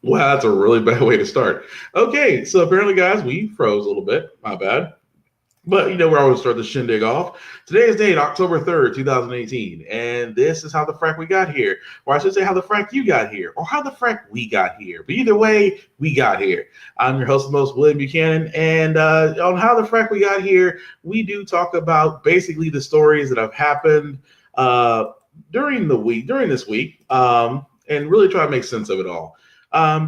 Wow, that's a really bad way to start. Okay, so apparently, guys, we froze a little bit. My bad. But you know where I always start the shindig off. Today's date, October 3rd, 2018. And this is how the frack we got here. Or I should say how the frack you got here. Or how the frack we got here. But either way, we got here. I'm your host, most William Buchanan. And on how the frack we got here, we do talk about basically the stories that have happened uh, during this week, and really try to make sense of it all.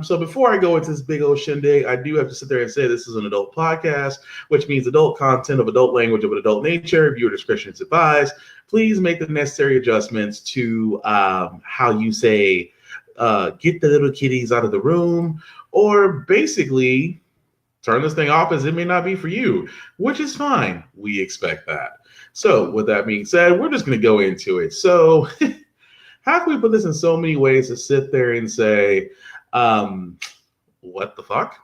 So before I go into this big old shindig, I do have to sit there and say this is an adult podcast, which means adult content of adult language of an adult nature. Viewer discretion is advised. Please make the necessary adjustments to how you say, get the little kitties out of the room, or basically turn this thing off as it may not be for you, which is fine. We expect that. So with that being said, we're just going to go into it. So how can we put this in so many ways to sit there and say, what the fuck?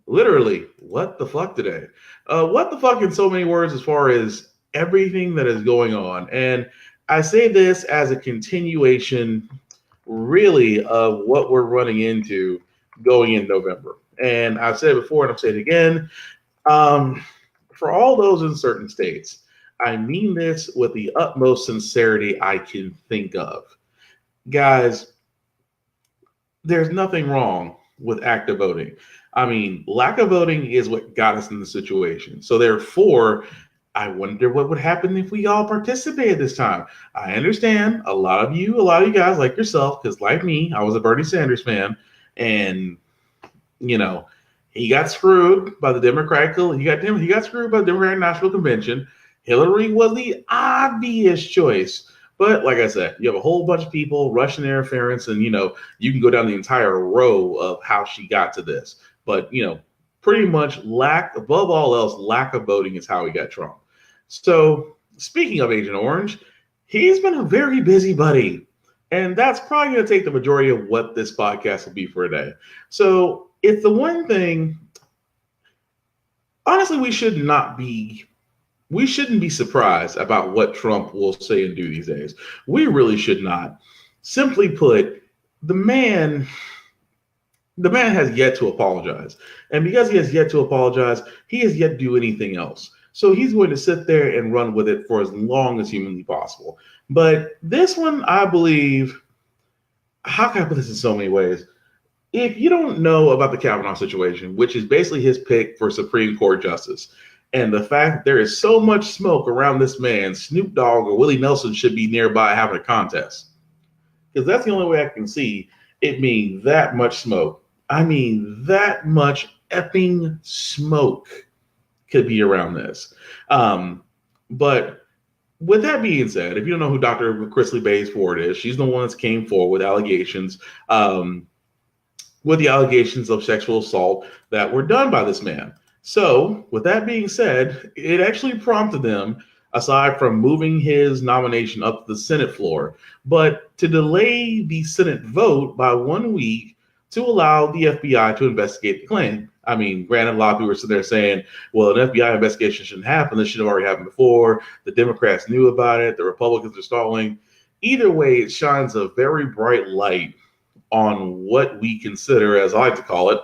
Literally, what the fuck today? What the fuck in so many words as far as everything that is going on. And I say this as a continuation, really, of what we're running into going in November. And I've said it before and I'll say it again. Um, for all those in certain states, I mean this with the utmost sincerity I can think of. Guys, there's nothing wrong with active voting. I mean, lack of voting is what got us in the situation. So therefore, I wonder what would happen if we all participated this time. I understand a lot of you guys like yourself, because like me, I was a Bernie Sanders fan, and you know, he got screwed by the he got screwed by the Democratic National Convention. Hillary was the obvious choice. But like I said, you have a whole bunch of people, Russian interference, and you can go down the entire row of how she got to this. But pretty much above all else, lack of voting is how he got Trump. So speaking of Agent Orange, he's been a very busy buddy. And that's probably going to take the majority of what this podcast will be for today. So it's the one thing, honestly, we shouldn't be surprised about what Trump will say and do these days. We really should not. Simply put, the man has yet to apologize. And because he has yet to apologize, he has yet to do anything else. So he's going to sit there and run with it for as long as humanly possible. But this one, I believe, how can I put this in so many ways? If you don't know about the Kavanaugh situation, which is basically his pick for Supreme Court justice, and the fact that there is so much smoke around this man, Snoop Dogg or Willie Nelson should be nearby having a contest. Because that's the only way I can see it being that much smoke. I mean, that much effing smoke could be around this. But with that being said, if you don't know who Dr. Chrisley Bays Ford is, she's the one that came forward with allegations, of sexual assault that were done by this man. So, with that being said, it actually prompted them, aside from moving his nomination up to the Senate floor, but to delay the Senate vote by 1 week to allow the FBI to investigate the claim. I mean, granted, a lot of people are sitting there saying, well, an FBI investigation shouldn't happen. This should have already happened before. The Democrats knew about it. The Republicans are stalling. Either way, it shines a very bright light on what we consider, as I like to call it,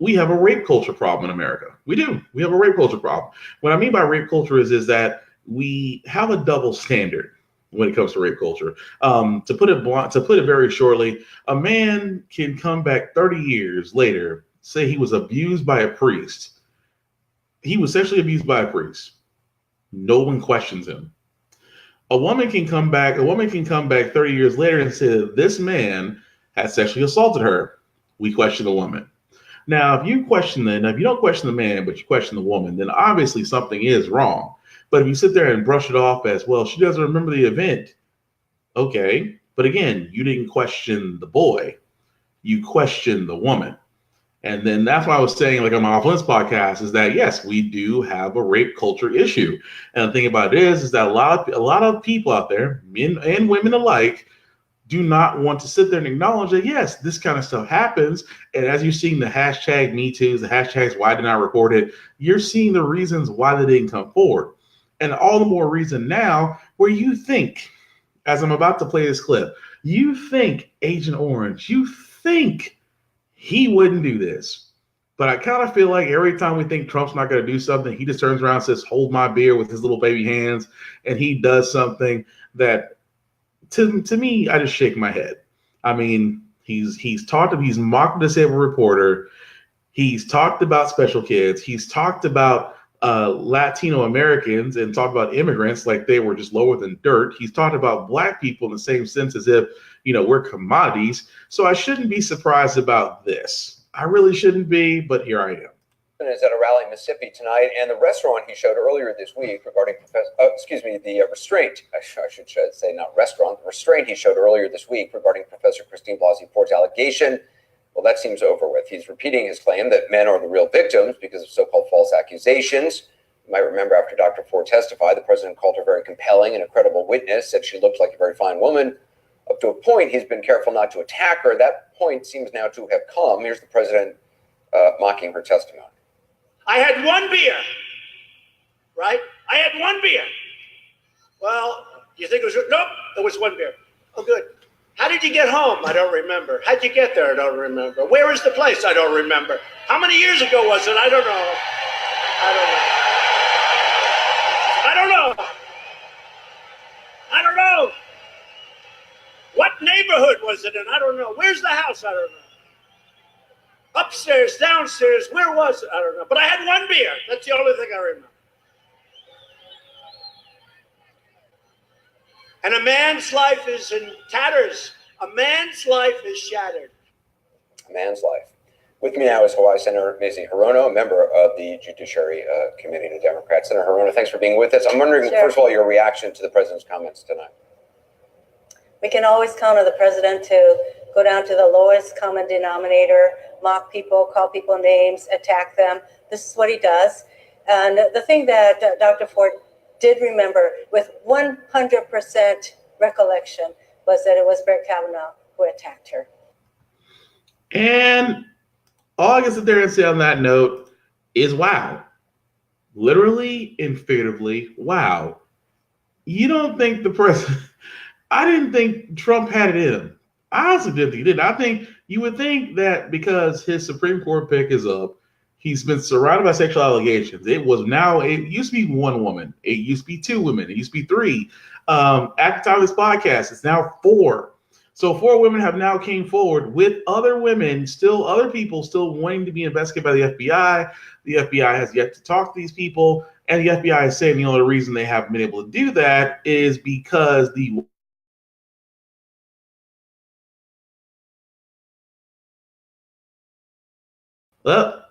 we have a rape culture problem in America. We do. We have a rape culture problem. What I mean by rape culture is that we have a double standard when it comes to rape culture. To put it very shortly, a man can come back 30 years later, say he was abused by a priest. He was sexually abused by a priest. No one questions him. A woman can come back 30 years later and say that this man had sexually assaulted her. We question the woman. Now, if you don't question the man, but you question the woman, then obviously something is wrong. But if you sit there and brush it off as, well, she doesn't remember the event. Okay. But again, you didn't question the boy. You questioned the woman. And then that's why I was saying, like on my Off-Limits podcast, is that, yes, we do have a rape culture issue. And the thing about it is that a lot of people out there, men and women alike, do not want to sit there and acknowledge that, yes, this kind of stuff happens. And as you're seeing the hashtag Me Too's, the hashtags why did I report it, you're seeing the reasons why they didn't come forward. And all the more reason now where you think, as I'm about to play this clip, you think Agent Orange, you think he wouldn't do this. But I kind of feel like every time we think Trump's not going to do something, he just turns around and says, hold my beer with his little baby hands. And he does something that, to me, I just shake my head. I mean, he's mocked a disabled reporter. He's talked about special kids. He's talked about Latino Americans and talked about immigrants like they were just lower than dirt. He's talked about black people in the same sense as if, we're commodities. So I shouldn't be surprised about this. I really shouldn't be, but here I am. Is at a rally in Mississippi tonight, and the restaurant he showed earlier this week regarding, the restraint, I should say not restaurant, the restraint he showed earlier this week regarding Professor Christine Blasey Ford's allegation. Well, that seems over with. He's repeating his claim that men are the real victims because of so-called false accusations. You might remember after Dr. Ford testified, the president called her very compelling and a credible witness, said she looked like a very fine woman. Up to a point, he's been careful not to attack her. That point seems now to have come. Here's the president mocking her testimony. I had one beer, right? I had one beer. Well, you think it was, nope, it was one beer. Oh, good. How did you get home? I don't remember. How'd you get there? I don't remember. Where is the place? I don't remember. How many years ago was it? I don't know. I don't know. What neighborhood was it in? I don't know. Where's the house? I don't know. Upstairs, downstairs, where was it? I don't know. But I had one beer. That's the only thing I remember. And a man's life is in tatters. A man's life is shattered. A man's life. With me now is Hawaii Senator Mazie Hirono, a member of the Judiciary Committee, the Democrats. Senator Hirono, thanks for being with us. I'm wondering, first of all, your reaction to the president's comments tonight. We can always count on the president to go down to the lowest common denominator, mock people, call people names, attack them. This is what he does. And the thing that Dr. Ford did remember with 100% recollection was that it was Brett Kavanaugh who attacked her. And all I can sit there and say on that note is wow. Literally and figuratively, wow. You don't think the president... I didn't think Trump had it in him. I honestly didn't think he did. I think you would think that because his Supreme Court pick is up, he's been surrounded by sexual allegations. It used to be one woman. It used to be two women. It used to be three. At the time of this podcast, it's now four. So 4 women have now came forward with other women, other people still wanting to be investigated by the FBI. The FBI has yet to talk to these people. And the FBI is saying the only reason they haven't been able to do that is because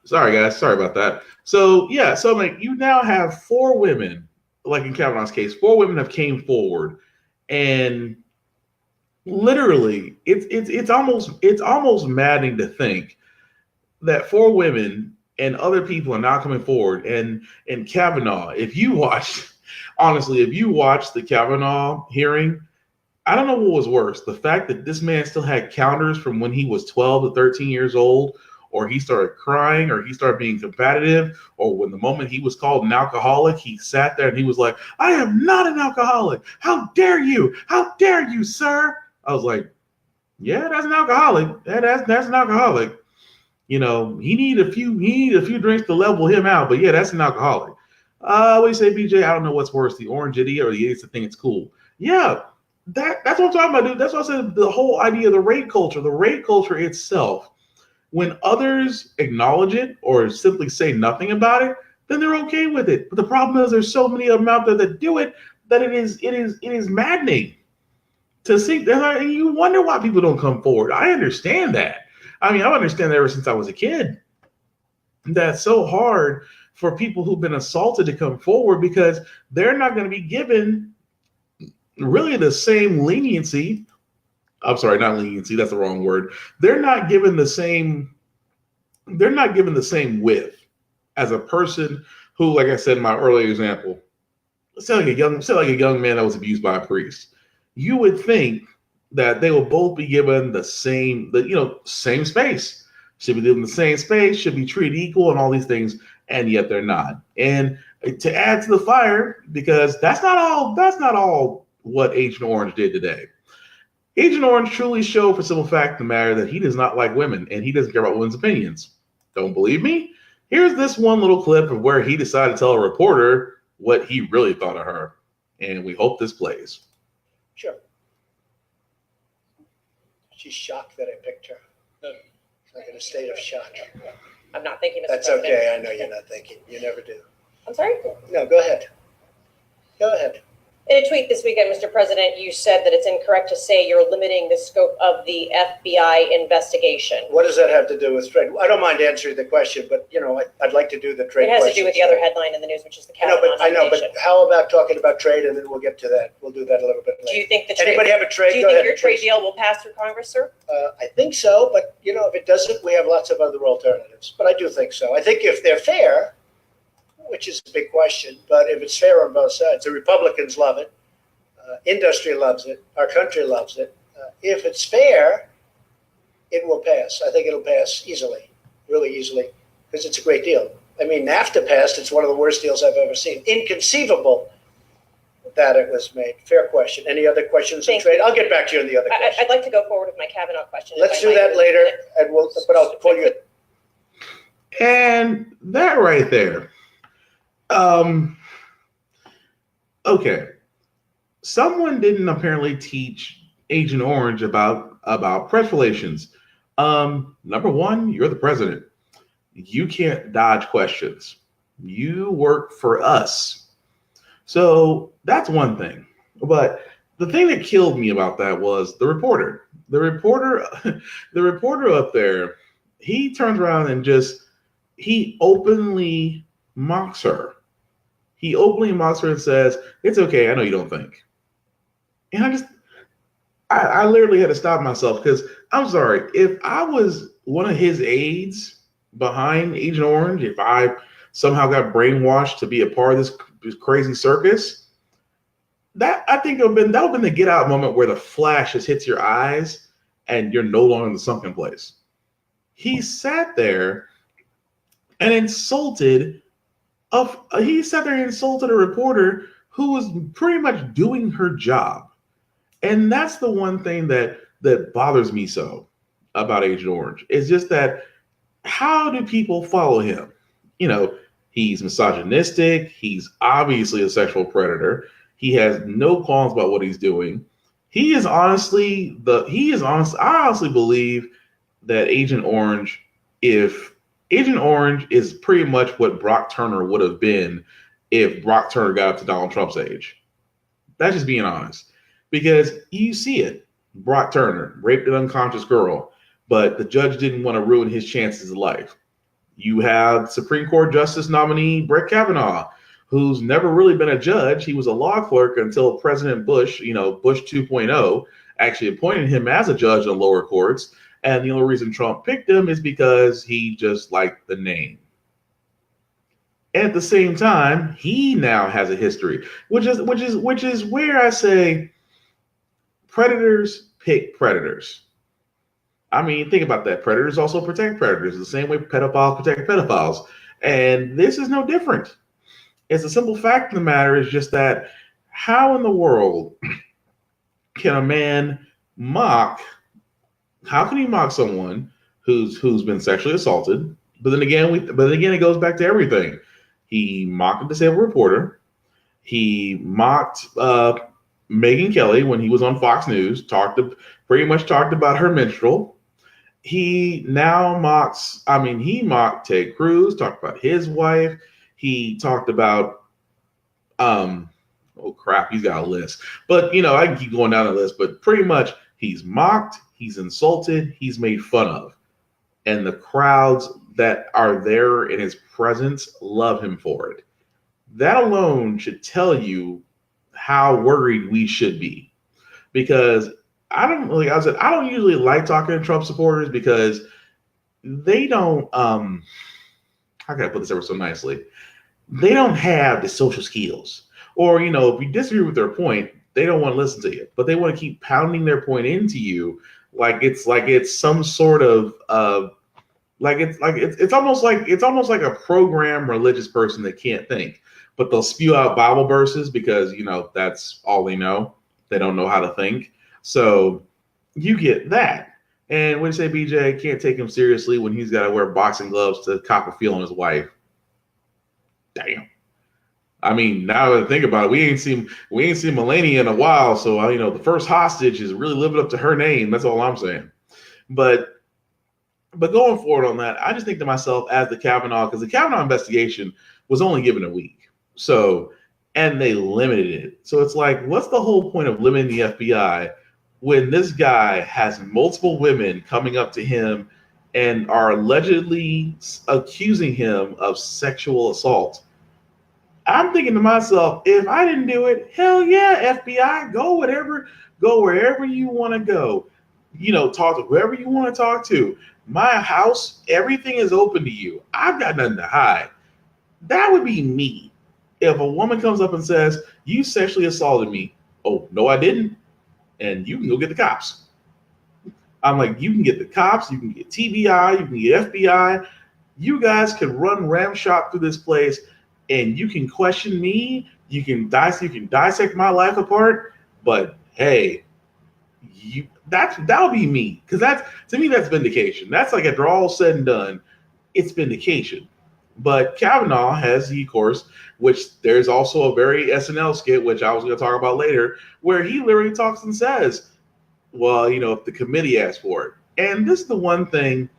sorry guys, sorry about that. So yeah, so like you now have 4 women, like in Kavanaugh's case, 4 women have came forward, and literally, it's almost maddening to think that 4 women and other people are now coming forward. And Kavanaugh, if you watched the Kavanaugh hearing, I don't know what was worse, the fact that this man still had counters from when he was 12 to 13 years old, or he started crying, or he started being combative, or when the moment he was called an alcoholic, he sat there and he was like, I am not an alcoholic. How dare you? How dare you, sir? I was like, yeah, that's an alcoholic. That's an alcoholic. He need a few drinks to level him out, but yeah, that's an alcoholic. What do you say, BJ? I don't know what's worse, the orange idiot or the idiots that think it's cool. Yeah, that's what I'm talking about, dude. That's what I said, the whole idea of the rape culture itself. When others acknowledge it or simply say nothing about it, then they're okay with it. But the problem is there's so many of them out there that do it that it is maddening to see that. And you wonder why people don't come forward. I understand that. I mean, I've understood that ever since I was a kid. That's so hard for people who've been assaulted to come forward because they're not going to be given really the same leniency. I'm sorry, not leniency. That's the wrong word. They're not given the same width as a person who, like I said in my earlier example, say like a young man that was abused by a priest. You would think that they will both be given the same space. Should be given the same space, should be treated equal and all these things, and yet they're not. And to add to the fire, because that's not all what Agent Orange did today. Agent Orange truly showed for simple fact of the matter that he does not like women and he doesn't care about women's opinions. Don't believe me? Here's this one little clip of where he decided to tell a reporter what he really thought of her. And we hope this plays. Sure. She's shocked that I picked her. She's like in a state of shock. I'm not thinking, Mr. That's President. okay. I know you're not thinking. You never do. I'm sorry? No, go ahead. Go ahead. In a tweet this weekend, Mr. President, you said that it's incorrect to say you're limiting the scope of the FBI investigation. What does that have to do with trade? I don't mind answering the question, but I'd like to do the trade. It has to do with the other questions. headline in the news, which is the I know, Kavanaugh but nomination. how about talking about trade, and then we'll get to that. We'll do that a little bit later. Do you think the trade? Anybody have a trade? Do you Go think ahead, your trade please. deal will pass through Congress, sir? I think so, but if it doesn't, we have lots of other alternatives. But I do think so. I think if they're fair, which is a big question, but if it's fair on both sides, the Republicans love it. Industry loves it. Our country loves it. If it's fair, it will pass. I think it'll pass easily, really easily, because it's a great deal. I mean, NAFTA passed. It's one of the worst deals I've ever seen. Inconceivable that it was made. Fair question. Any other questions on trade? I'll get back to you on the other questions. I'd like to go forward with my Kavanaugh question. Let's do that later, and but I'll call you. And that right there. Okay. Someone didn't apparently teach Agent Orange about press relations. Number one, you're the president. You can't dodge questions. You work for us. So that's one thing. But the thing that killed me about that was the reporter. The reporter up there, he turns around and he openly mocks her. He openly mocks her and says, "It's okay, I know you don't think." And I literally had to stop myself because I'm sorry, if I was one of his aides behind Agent Orange, if I somehow got brainwashed to be a part of this crazy circus, I think that would have been the get out moment where the flash just hits your eyes and you're no longer in the sunken place. He sat there and insulted a reporter who was pretty much doing her job. And that's the one thing that bothers me so about Agent Orange. It's just that how do people follow him? He's misogynistic. He's obviously a sexual predator. He has no qualms about what he's doing. I honestly believe that Agent Orange, if Agent Orange is pretty much what Brock Turner would have been if Brock Turner got up to Donald Trump's age. That's just being honest. Because you see it. Brock Turner raped an unconscious girl, but the judge didn't want to ruin his chances of life. You have Supreme Court Justice nominee Brett Kavanaugh, who's never really been a judge. He was a law clerk until President Bush, Bush 2.0, actually appointed him as a judge in the lower courts. And the only reason Trump picked him is because he just liked the name. At the same time, he now has a history, which is where I say predators pick predators. I mean, think about that. Predators also protect predators the same way pedophiles protect pedophiles. And this is no different. It's a simple fact of the matter is just that how in the world can a man mock someone who's been sexually assaulted? But then again, it goes back to everything. He mocked a disabled reporter. He mocked Megyn Kelly when he was on Fox News. Pretty much talked about her menstrual. He now mocked Ted Cruz. Talked about his wife. He talked about oh crap, he's got a list. But I can keep going down the list. But pretty much, he's mocked. He's insulted. He's made fun of, and the crowds that are there in his presence love him for it. That alone should tell you how worried we should be, because I don't usually like talking to Trump supporters because they don't how can I put this ever so nicely? They don't have the social skills, or if you disagree with their point, they don't want to listen to you, but they want to keep pounding their point into you like it's some sort of it's almost like a programmed religious person that can't think, but they'll spew out Bible verses because that's all they know. They don't know how to think. So you get that. And when you say BJ can't take him seriously when he's got to wear boxing gloves to cop a feel on his wife, damn. I mean, now that I think about it, we ain't seen Melania in a while, so the first hostage is really living up to her name. That's all I'm saying. But going forward on that, I just think to myself as the Kavanaugh, because the Kavanaugh investigation was only given a week, and they limited it. So it's like, what's the whole point of limiting the FBI when this guy has multiple women coming up to him and are allegedly accusing him of sexual assault? I'm thinking to myself, if I didn't do it, hell yeah, FBI, go wherever you want to go. Talk to whoever you want to talk to. My house, everything is open to you. I've got nothing to hide. That would be me. If a woman comes up and says, you sexually assaulted me. Oh, no, I didn't. And you can go get the cops. I'm like, you can get the cops, you can get TBI, you can get FBI. You guys can run ramshot through this place and you can question me. You can dissect my life apart. But hey, that'll be me, because to me that's vindication. That's like, after all said and done, it's vindication. But Kavanaugh has the course, which there's also a very SNL skit, which I was going to talk about later, where he literally talks and says, well, if the committee asked for it. And this is the one thing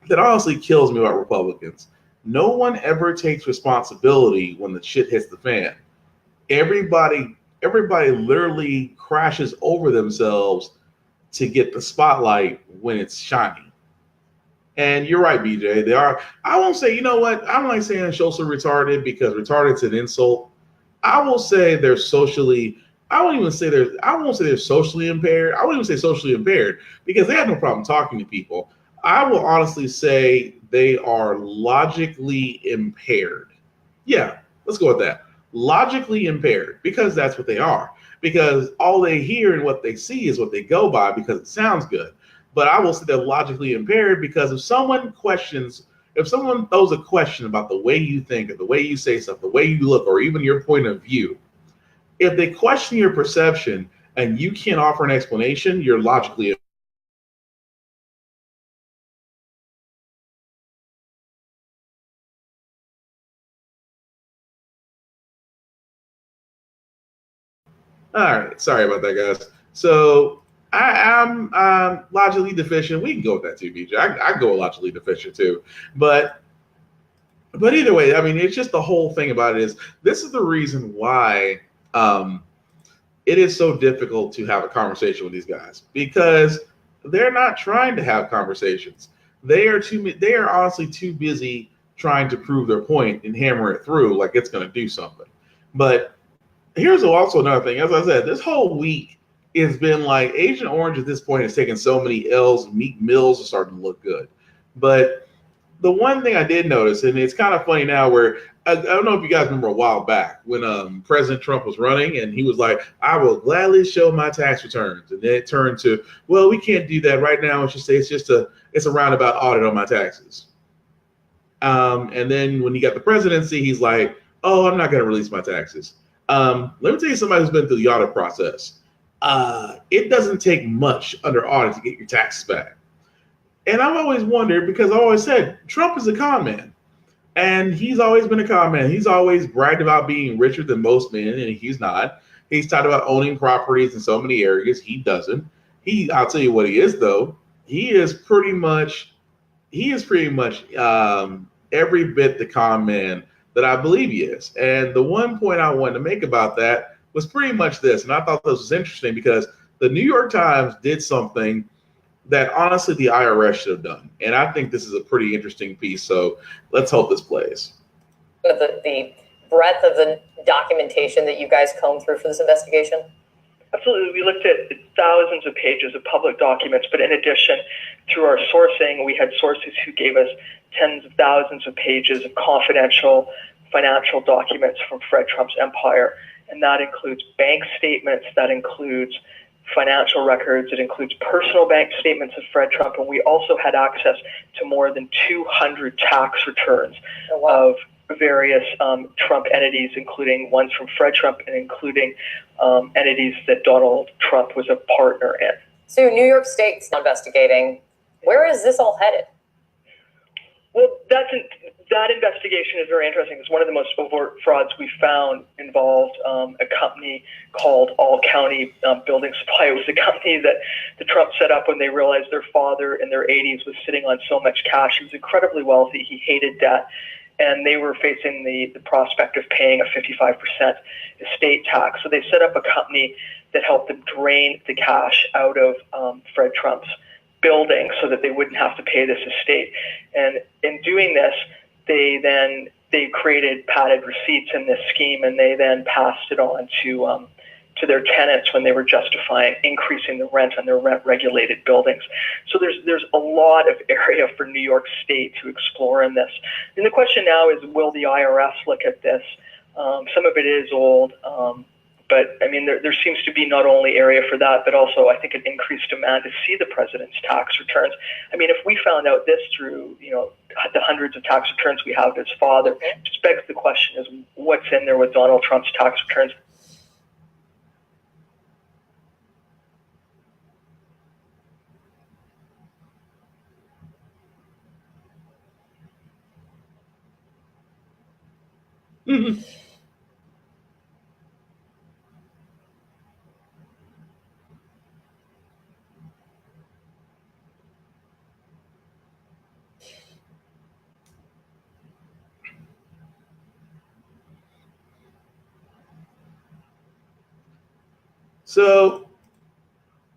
that honestly kills me about Republicans. No one ever takes responsibility when the shit hits the fan. Everybody literally crashes over themselves to get the spotlight when it's shining. And you're right, BJ. They are. I won't say, you know what? I don't like saying socially retarded, because retarded's an insult. I will say they're socially. I won't say they're socially impaired. I won't even say socially impaired, because they have no problem talking to people. I will honestly say they are logically impaired. Yeah, let's go with that. Logically impaired, because that's what they are. Because all they hear and what they see is what they go by, because it sounds good. But I will say they're logically impaired, because if someone throws a question about the way you think, or the way you say stuff, the way you look, or even your point of view, if they question your perception and you can't offer an explanation, you're logically. All right, sorry about that, guys. So I'm logically deficient. We can go with that too, BJ. I go logically deficient too, but either way, I mean, it's just the whole thing about it is, this is the reason why it is so difficult to have a conversation with these guys, because they're not trying to have conversations. They are honestly too busy trying to prove their point and hammer it through like it's going to do something. But here's also another thing. As I said, this whole week has been like, Agent Orange at this point has taken so many L's. Meek Mills is starting to look good. But the one thing I did notice, and it's kind of funny now, where I don't know if you guys remember a while back when President Trump was running, and he was like, I will gladly show my tax returns. And then it turned to, well, we can't do that right now. It's a roundabout audit on my taxes. And then when he got the presidency, he's like, oh, I'm not going to release my taxes. Let me tell you somebody who's been through the audit process. It doesn't take much under audit to get your taxes back. And I've always wondered, because I always said Trump is a con man. And he's always been a con man. He's always bragged about being richer than most men, and he's not. He's talked about owning properties in so many areas. He doesn't. I'll tell you what he is, though. He is pretty much every bit the con man that I believe he is. And the one point I wanted to make about that was pretty much this. And I thought this was interesting, because the New York Times did something that honestly the IRS should have done. And I think this is a pretty interesting piece. So let's hope this plays. The breadth of the documentation that you guys combed through for this investigation? Absolutely. We looked at thousands of pages of public documents, but in addition, through our sourcing, we had sources who gave us tens of thousands of pages of confidential financial documents from Fred Trump's empire. And that includes bank statements, that includes financial records, it includes personal bank statements of Fred Trump, and we also had access to more than 200 tax returns of various Trump entities, including ones from Fred Trump and including entities that Donald Trump was a partner in. So New York State's investigating. Where is this all headed? Well, that investigation is very interesting. It's one of the most overt frauds we found involved a company called All County Building Supply. It was a company that the Trump set up when they realized their father in their 80s was sitting on so much cash. He was incredibly wealthy. He hated debt. And they were facing the prospect of paying a 55% estate tax. So they set up a company that helped them drain the cash out of Fred Trump's building so that they wouldn't have to pay this estate. And in doing this, they created padded receipts in this scheme, and they then passed it on to their tenants when they were justifying increasing the rent on their rent-regulated buildings. So there's a lot of area for New York State to explore in this. And the question now is, will the IRS look at this? Some of it is old, but I mean, there seems to be not only area for that, but also I think an increased demand to see the president's tax returns. I mean, if we found out this through, the hundreds of tax returns we have of his father, it just begs the question is what's in there with Donald Trump's tax returns? Mm-hmm. So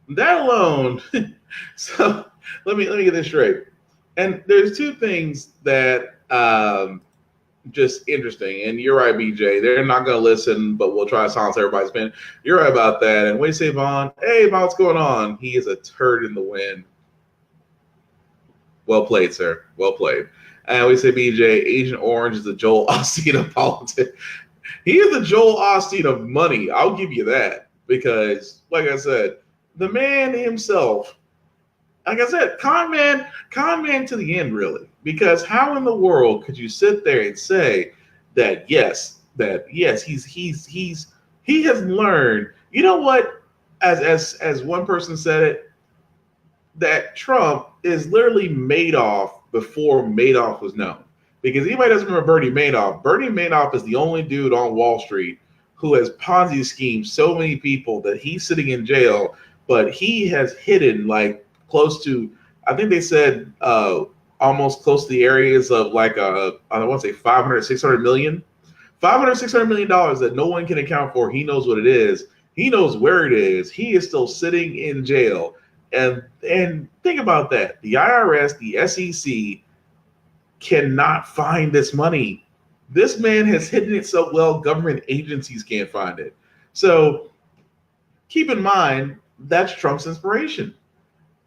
that alone, so let me get this straight. And there's two things that just interesting. And you're right, BJ. They're not going to listen, but we'll try to silence everybody's opinion. You're right about that. And we say, Vaughn, hey, Vaughn, what's going on? He is a turd in the wind. Well played, sir. Well played. And we say, BJ, Agent Orange is the Joel Osteen of politics. He is the Joel Osteen of money. I'll give you that. Because, like I said, the man himself, like I said, con man to the end, really. Because how in the world could you sit there and say that yes, he has learned. You know what? As one person said it, that Trump is literally Madoff before Madoff was known. Because anybody doesn't remember Bernie Madoff. Bernie Madoff is the only dude on Wall Street who has Ponzi schemed so many people that he's sitting in jail, but he has hidden like close to, I think they said almost close to the areas of like, I want to say 500, 600 million. $600 million that no one can account for. He knows what it is. He knows where it is. He is still sitting in jail. And think about that. The IRS, the SEC cannot find this money. This man has hidden it so well, government agencies can't find it. So keep in mind, that's Trump's inspiration.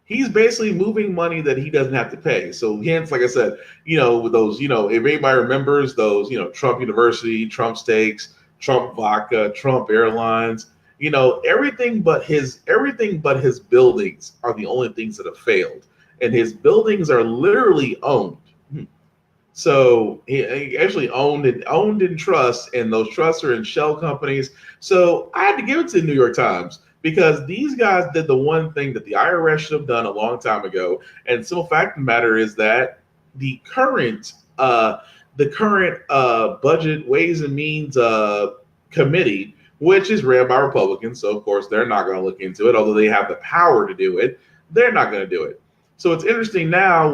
He's basically moving money that he doesn't have to pay. So hence, like I said, with those, if anybody remembers those, Trump University, Trump Steaks, Trump Vodka, Trump Airlines, everything but his buildings are the only things that have failed. And his buildings are literally owned. So he actually owned in trust, and those trusts are in shell companies. So I had to give it to the New York Times because these guys did the one thing that the IRS should have done a long time ago. And the simple fact of the matter is that the current budget Ways and Means committee, which is ran by Republicans, so of course they're not going to look into it, although they have the power to do it. They're not going to do it. So it's interesting now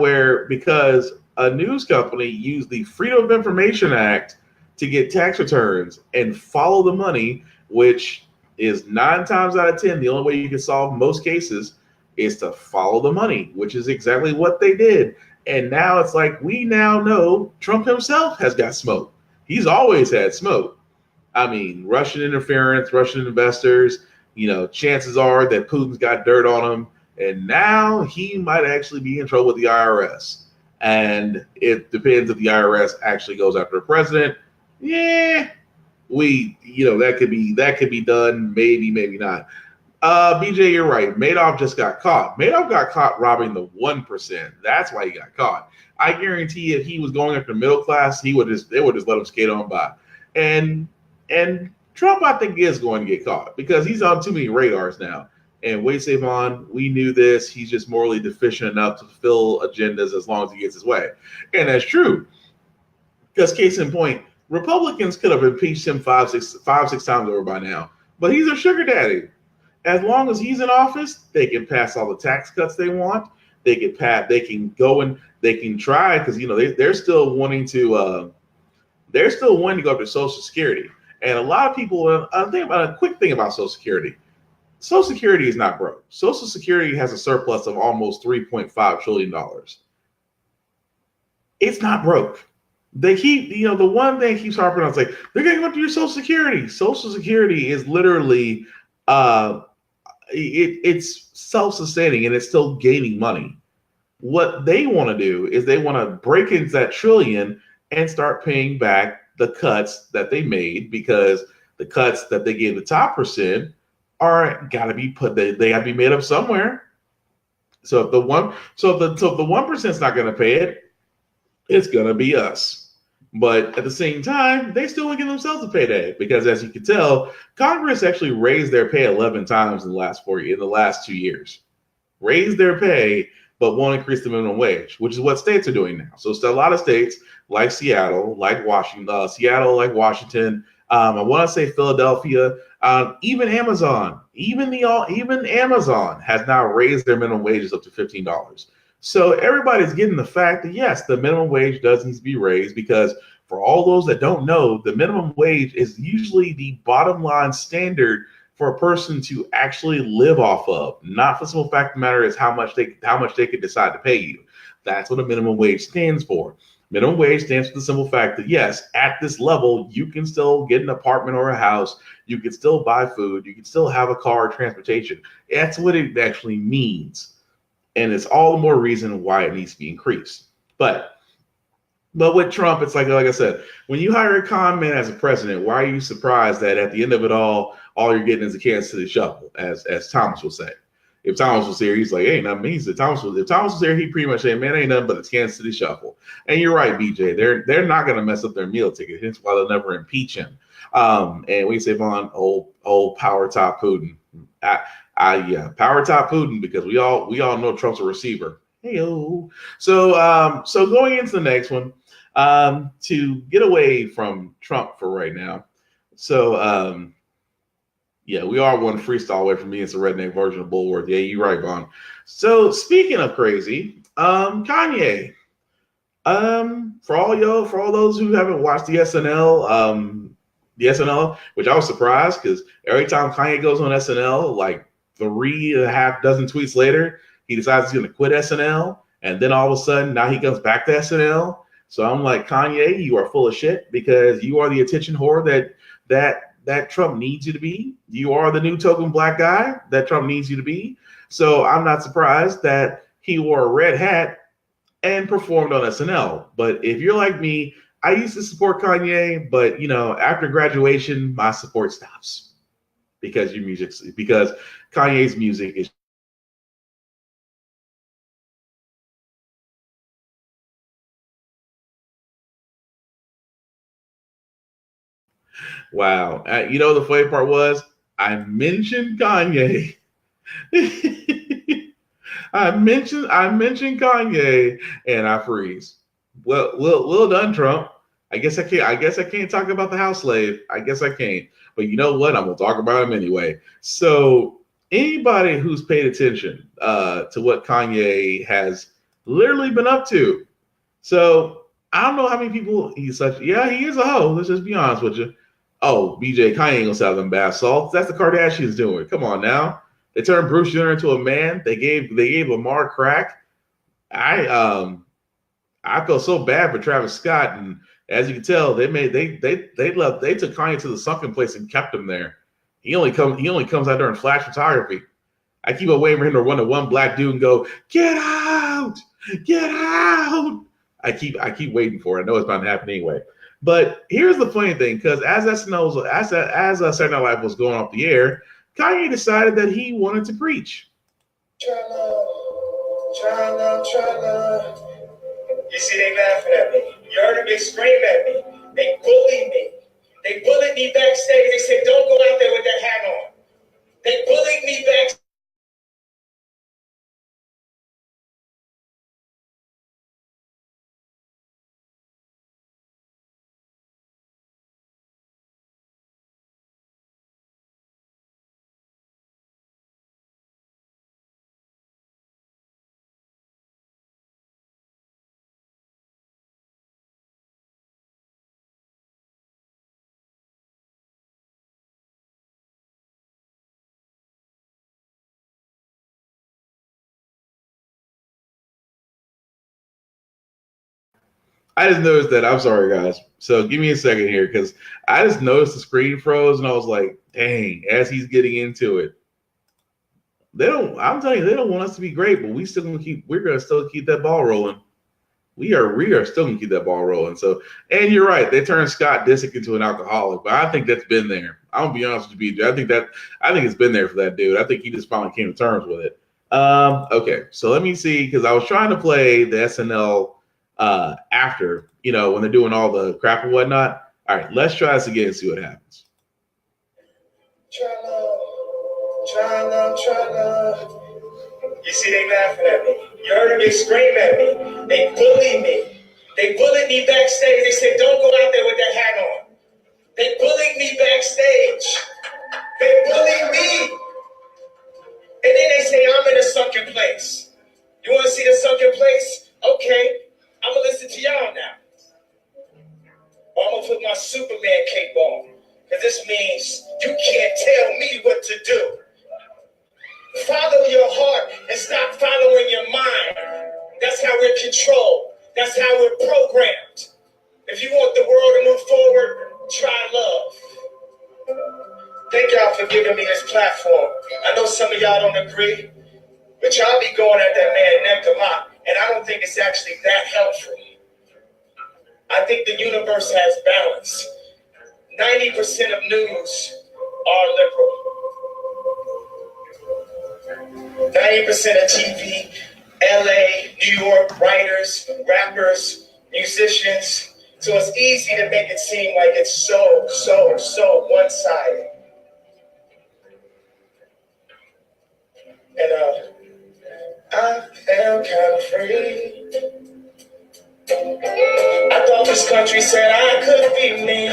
because a news company used the Freedom of Information Act to get tax returns and follow the money, which is 9 times out of 10, the only way you can solve most cases is to follow the money, which is exactly what they did. And now it's like, we now know Trump himself has got smoke. He's always had smoke. I mean, Russian interference, Russian investors, chances are that Putin's got dirt on him. And now he might actually be in trouble with the IRS. And it depends if the IRS actually goes after the president. Yeah, that could be done. Maybe, maybe not. BJ, you're right. Madoff just got caught. Madoff got caught robbing the 1%. That's why he got caught. I guarantee if he was going after middle class, they would just let him skate on by. And Trump, I think, is going to get caught because he's on too many radars now. And Wade Savon, we knew this. He's just morally deficient enough to fulfill agendas as long as he gets his way. And that's true. Because case in point, Republicans could have impeached him five, six times over by now. But he's a sugar daddy. As long as he's in office, they can pass all the tax cuts they want. They can go and they can try, because they're still wanting to go after Social Security. And a lot of people think about a quick thing about Social Security. Social Security is not broke. Social Security has a surplus of almost $3.5 trillion. It's not broke. They keep, the one thing keeps harping on, it's like, they're going to go after your Social Security. Social Security is literally, it's self-sustaining and it's still gaining money. What they want to do is they want to break into that trillion and start paying back the cuts that they made, because the cuts that they gave the top percent are got to be they got to be made up somewhere. So if the 1% is not going to pay it, it's going to be us. But at the same time, they still want to give themselves a payday, because as you can tell, Congress actually raised their pay 11 times in the last 2 years. Raised their pay, but won't increase the minimum wage, which is what states are doing now. So a lot of states like Seattle, like Washington, I want to say Philadelphia, even Amazon, even Amazon has now raised their minimum wages up to $15. So everybody's getting the fact that, yes, the minimum wage does need to be raised, because for all those that don't know, the minimum wage is usually the bottom line standard for a person to actually live off of. Not for the simple fact of the matter is how much they could decide to pay you. That's what a minimum wage stands for. Minimum wage stands for the simple fact that, yes, at this level, you can still get an apartment or a house. You can still buy food. You can still have a car or transportation. That's what it actually means. And it's all the more reason why it needs to be increased. But with Trump, it's like I said, when you hire a con man as a president, why are you surprised that at the end of it all you're getting is a Kansas City shuffle, as Thomas will say? If Thomas was here, he's like, hey, nothing. If Thomas was there, he'd pretty much say, man, ain't nothing but the Kansas City shuffle. And you're right, BJ. They're not going to mess up their meal ticket. Hence why they'll never impeach him. And we say on old power top Putin. Yeah, power top Putin, because we all know Trump's a receiver. Hey-o. So going into the next one, to get away from Trump for right now. So yeah, we are one freestyle away from being some redneck version of Bulworth. Yeah, you're right, Vaughn. So speaking of crazy, Kanye. For all those who haven't watched the SNL, which I was surprised, because every time Kanye goes on SNL, like 3.5 dozen tweets later, he decides he's going to quit SNL, and then all of a sudden now he comes back to SNL. So I'm like, Kanye, you are full of shit, because you are the attention whore that Trump needs you to be. You are the new token black guy that Trump needs you to be. So I'm not surprised that he wore a red hat and performed on SNL. But if you're like me, I used to support Kanye, but after graduation, my support stops, because Kanye's music is. Wow. The funny part was I mentioned Kanye. I mentioned Kanye and I freeze. Well done, Trump. I guess I can't talk about the house slave. I guess I can't. But you know what? I'm gonna talk about him anyway. So anybody who's paid attention to what Kanye has literally been up to. So I don't know how many people he is a hoe. Let's just be honest with you. Oh, BJ, Kanye ain't gonna sell them bath salts. That's the Kardashians doing. Come on now. They turned Bruce Jenner into a man. They gave Lamar crack. I felt so bad for Travis Scott, and as you can tell, they took Kanye to the sunken place and kept him there. He only comes out there in flash photography. I keep waiting for him to run to one black dude and go, "Get out! Get out!" I keep waiting for it. I know it's not gonna happen anyway. But here's the funny thing, because as Saturday Night Live was going off the air, Kanye decided that he wanted to preach. Tryna. You see, they laughing at me. You heard them, they scream at me. They bullied me. They bullied me backstage. They said, don't go out there with that hat on. They bullied me backstage. I just noticed that. I'm sorry, guys. So give me a second here because I just noticed the screen froze and I was like, dang, as he's getting into it. I'm telling you, they don't want us to be great, but we're gonna still keep that ball rolling. We are still gonna keep that ball rolling. So, and you're right, they turned Scott Disick into an alcoholic, but I think that's been there. I'm gonna be honest with you, BJ. I think it's been there for that dude. I think he just finally came to terms with it. Okay, so let me see, because I was trying to play the SNL after, when they're doing all the crap and whatnot. All right, let's try this again and see what happens. Try love, try love, try love. You see, they laughing at me. You heard them, they scream at me. They bully me. They bullied me backstage. They said, don't go out there with that hat on. They bullied me backstage. They bullied me. And then they say, I'm in a sunken place. You want to see the sunken place? Okay, I'm going to listen to y'all now. Or I'm going to put my Superman cape on. Because this means you can't tell me what to do. Follow your heart and stop following your mind. That's how we're controlled. That's how we're programmed. If you want the world to move forward, try love. Thank y'all for giving me this platform. I know some of y'all don't agree, but y'all be going at that man neck to mouth, and I don't think it's actually that helpful. I think the universe has balance. 90% of news are liberal. 90% of TV, LA, New York, writers, rappers, musicians. So it's easy to make it seem like it's so one-sided. And I am kind of free. I thought this country said I could be me.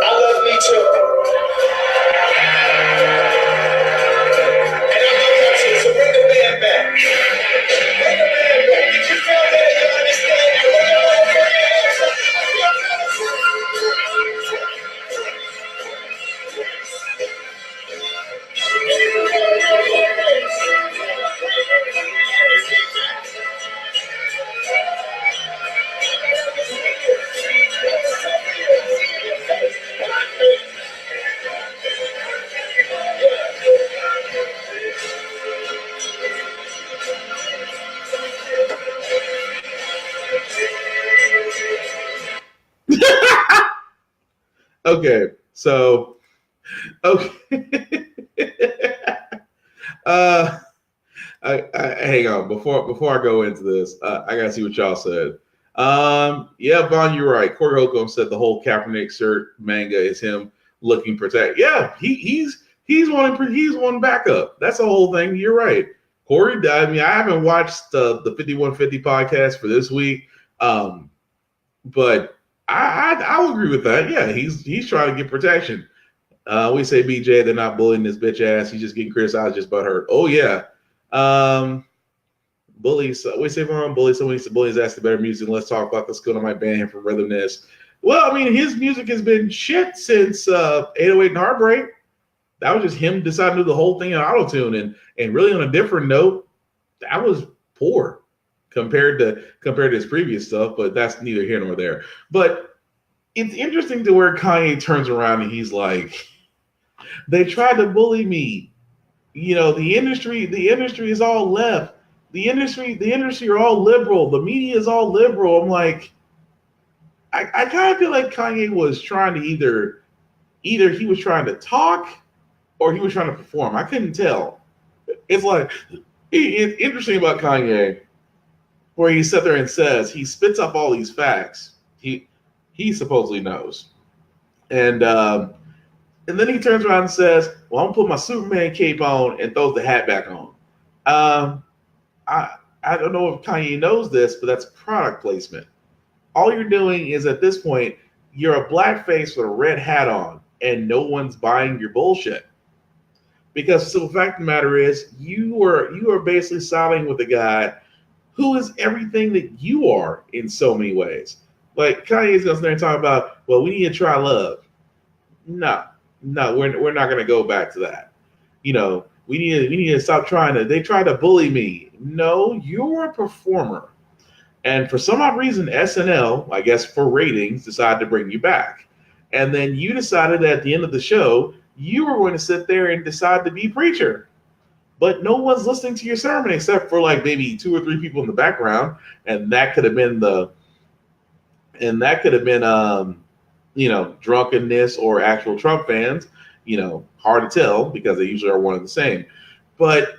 I love me too. And I love her too, so bring the band back. Bring the band back. Did you feel that? You understand that? Bring your own hands up. Okay, so okay. Hang on before I go into this. I gotta see what y'all said. Yeah, Vaughn, you're right. Corey Holcomb said the whole Kaepernick shirt manga is him looking protect. Yeah, he's one backup. That's the whole thing. You're right. Corey died. I mean, I haven't watched the 5150 podcast for this week, but I'll agree with that. Yeah, he's trying to get protection. We say BJ, they're not bullying this bitch ass. He's just getting criticized, just butthurt. Oh yeah. Bullies. We say Vaughn bullies. Someone needs to bully his ass to better music. Let's talk about the skill. I might ban him for rhythmness. Well, I mean, his music has been shit since 808 and Heartbreak. That was just him deciding to do the whole thing in auto-tune. And really on a different note, that was poor compared to his previous stuff, but that's neither here nor there. But it's interesting to where Kanye turns around and he's like, they tried to bully me. The industry is all left. The industry are all liberal. The media is all liberal. I'm like, I kind of feel like Kanye was trying to either he was trying to talk or he was trying to perform. I couldn't tell. It's like, it's interesting about Kanye, where he sat there and says, he spits up all these facts he supposedly knows. And then he turns around and says, well, I'm going to put my Superman cape on and throws the hat back on. I don't know if Kanye knows this, but that's product placement. All you're doing is, at this point, you're a blackface with a red hat on, and no one's buying your bullshit. Because the simple fact of the matter is, you are basically siding with a guy who is everything that you are in so many ways. Like, Kanye's going to sit there and talk about, well, we need to try love. No, we're not going to go back to that. We need to stop trying to. They try to bully me. No, you're a performer. And for some odd reason, SNL, I guess for ratings, decided to bring you back. And then you decided at the end of the show, you were going to sit there and decide to be preacher. But no one's listening to your sermon except for like maybe 2 or 3 people in the background. And that could have been drunkenness or actual Trump fans. Hard to tell because they usually are one and the same. But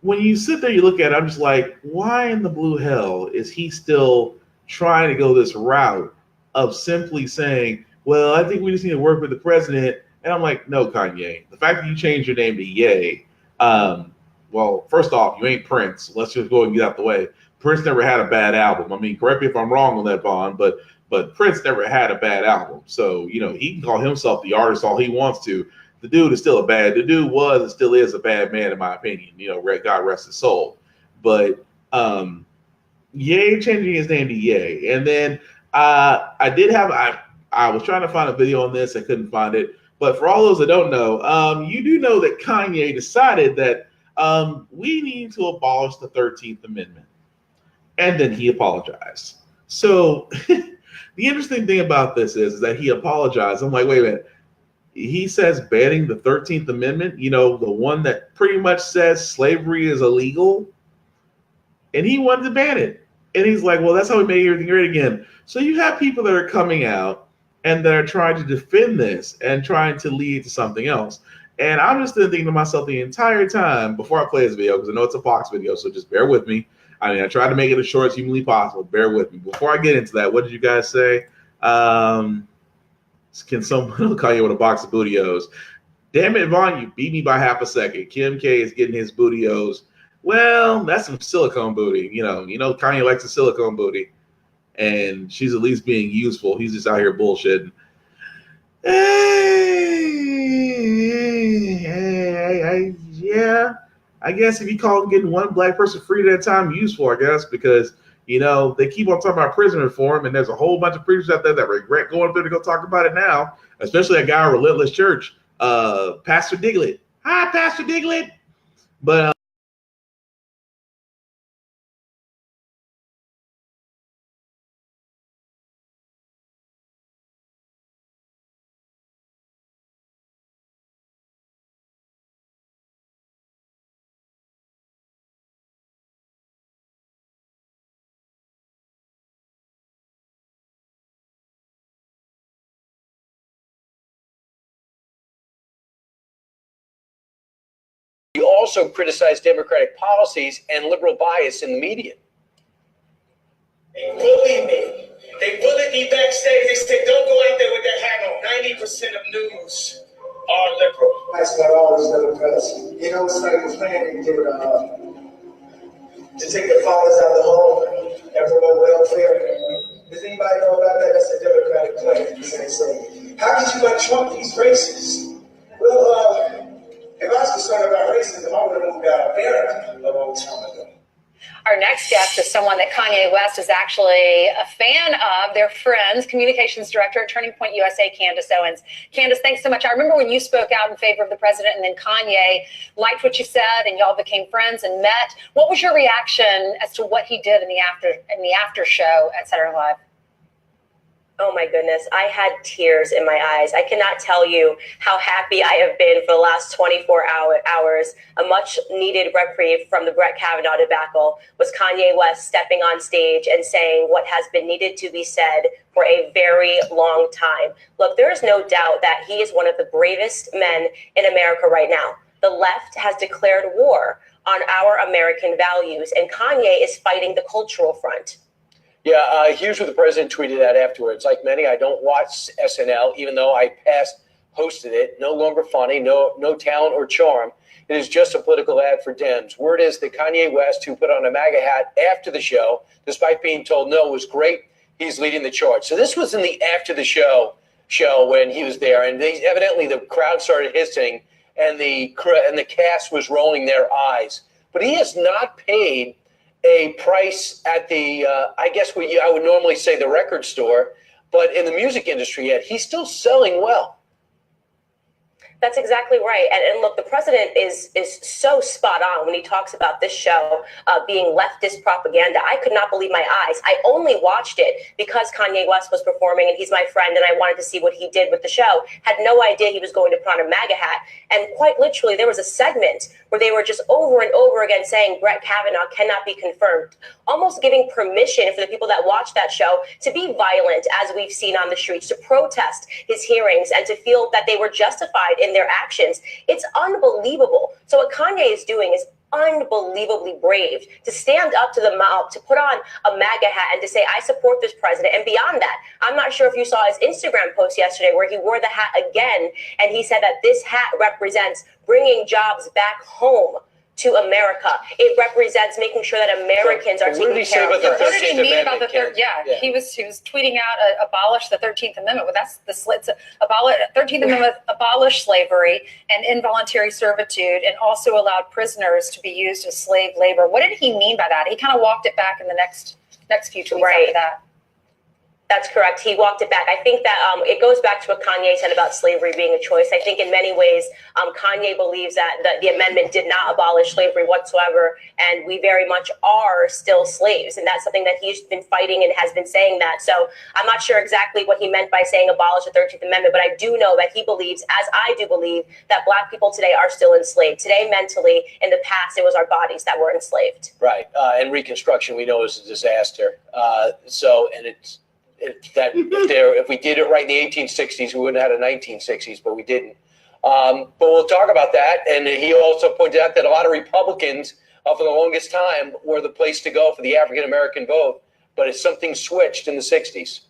when you sit there, you look at it, I'm just like, why in the blue hell is he still trying to go this route of simply saying, well, I think we just need to work with the president? And I'm like, no, Kanye. The fact that you changed your name to Ye, well, first off, you ain't Prince. Let's just go and get out the way. Prince never had a bad album. I mean, correct me if I'm wrong on that, Bond, but Prince never had a bad album. So, he can call himself the artist all he wants to. The dude was and still is a bad man, in my opinion. God rest his soul. But Ye changing his name to Ye. And then I was trying to find a video on this. I couldn't find it. But for all those that don't know, you do know that Kanye decided that we need to abolish the 13th Amendment. And then he apologized. So the interesting thing about this is that he apologized. I'm like, wait a minute. He says banning the 13th Amendment, the one that pretty much says slavery is illegal. And he wanted to ban it. And he's like, well, that's how we make everything great again. So you have people that are coming out and that are trying to defend this and trying to lead to something else. And I'm just thinking to myself the entire time before I play this video, because I know it's a Fox video, so just bear with me. I tried to make it as short as humanly possible. Bear with me. Before I get into that, what did you guys say? Can someone call you with a box of bootios? Damn it, Vaughn, you beat me by half a second. Kim K is getting his bootios. Well, that's some silicone booty. Kanye likes a silicone booty. And she's at least being useful. He's just out here bullshitting. Yeah. I guess if you call getting one black person free at a time useful, I guess, because they keep on talking about prison reform, and there's a whole bunch of preachers out there that regret going up there to go talk about it now, especially a guy at Relentless Church, Pastor Diglett. Hi, Pastor Diglett. But He also criticized Democratic policies and liberal bias in the media. They bullied me. They bullied me backstage. They said, don't go out there with that hat on. 90% of news are liberal. That's not always Democrats. It's like a plan to take the fathers out of the home and promote welfare. Does anybody know about that? That's a Democratic plan. So, how could you let Trump? He's racist. Well, if I was concerned about racism, I would have moved out of America a long time ago. Our next guest is someone that Kanye West is actually a fan of. They're friends, communications director at Turning Point USA, Candace Owens. Candace, thanks so much. I remember when you spoke out in favor of the president and then Kanye liked what you said and y'all became friends and met. What was your reaction as to what he did in the after show at Saturday Night Live? Oh my goodness, I had tears in my eyes. I cannot tell you how happy I have been for the last 24 hours. A much needed reprieve from the Brett Kavanaugh debacle was Kanye West stepping on stage and saying what has been needed to be said for a very long time. Look, there is no doubt that he is one of the bravest men in America right now. The left has declared war on our American values, and Kanye is fighting the cultural front. Yeah, here's what the president tweeted out afterwards. Like many, I don't watch SNL, even though I hosted it. No longer funny, no talent or charm. It is just a political ad for Dems. Word is that Kanye West, who put on a MAGA hat after the show, despite being told no, was great. He's leading the charge. So this was in the after the show when he was there, and evidently the crowd started hissing, and the cast was rolling their eyes. But he has not paid a price at the, I guess I would normally say the record store, but in the music industry yet. He's still selling well. That's exactly right. And look, the president is so spot on when he talks about this show being leftist propaganda. I could not believe my eyes. I only watched it because Kanye West was performing and he's my friend and I wanted to see what he did with the show. Had no idea he was going to put on a MAGA hat. And quite literally, there was a segment where they were just over and over again saying Brett Kavanaugh cannot be confirmed, almost giving permission for the people that watch that show to be violent, as we've seen on the streets, to protest his hearings and to feel that they were justified in their actions. It's unbelievable. So what Kanye is doing is unbelievably brave to stand up to the mob, to put on a MAGA hat and to say, I support this president. And beyond that, I'm not sure if you saw his Instagram post yesterday where he wore the hat again. And he said that this hat represents bringing jobs back home to America. It represents making sure that Americans are taken care of. What did he mean about the third? Yeah, he was tweeting out abolish the 13th Amendment. Well, that's the slits. 13th Amendment abolish slavery and involuntary servitude, and also allowed prisoners to be used as slave labor. What did he mean by that? He kind of walked it back in the next few tweets after that. That's correct. He walked it back. I think that it goes back to what Kanye said about slavery being a choice. I think in many ways, Kanye believes that the amendment did not abolish slavery whatsoever, and we very much are still slaves. And that's something that he's been fighting and has been saying that. So I'm not sure exactly what he meant by saying abolish the 13th Amendment, but I do know that he believes, as I do believe, that Black people today are still enslaved. Today, mentally, in the past, it was our bodies that were enslaved. Right. And Reconstruction, we know, is a disaster. If we did it right in the 1860s, we wouldn't have had a 1960s, but we didn't. But we'll talk about that. And he also pointed out that a lot of Republicans, for the longest time, were the place to go for the African-American vote. But it's something switched in the 60s.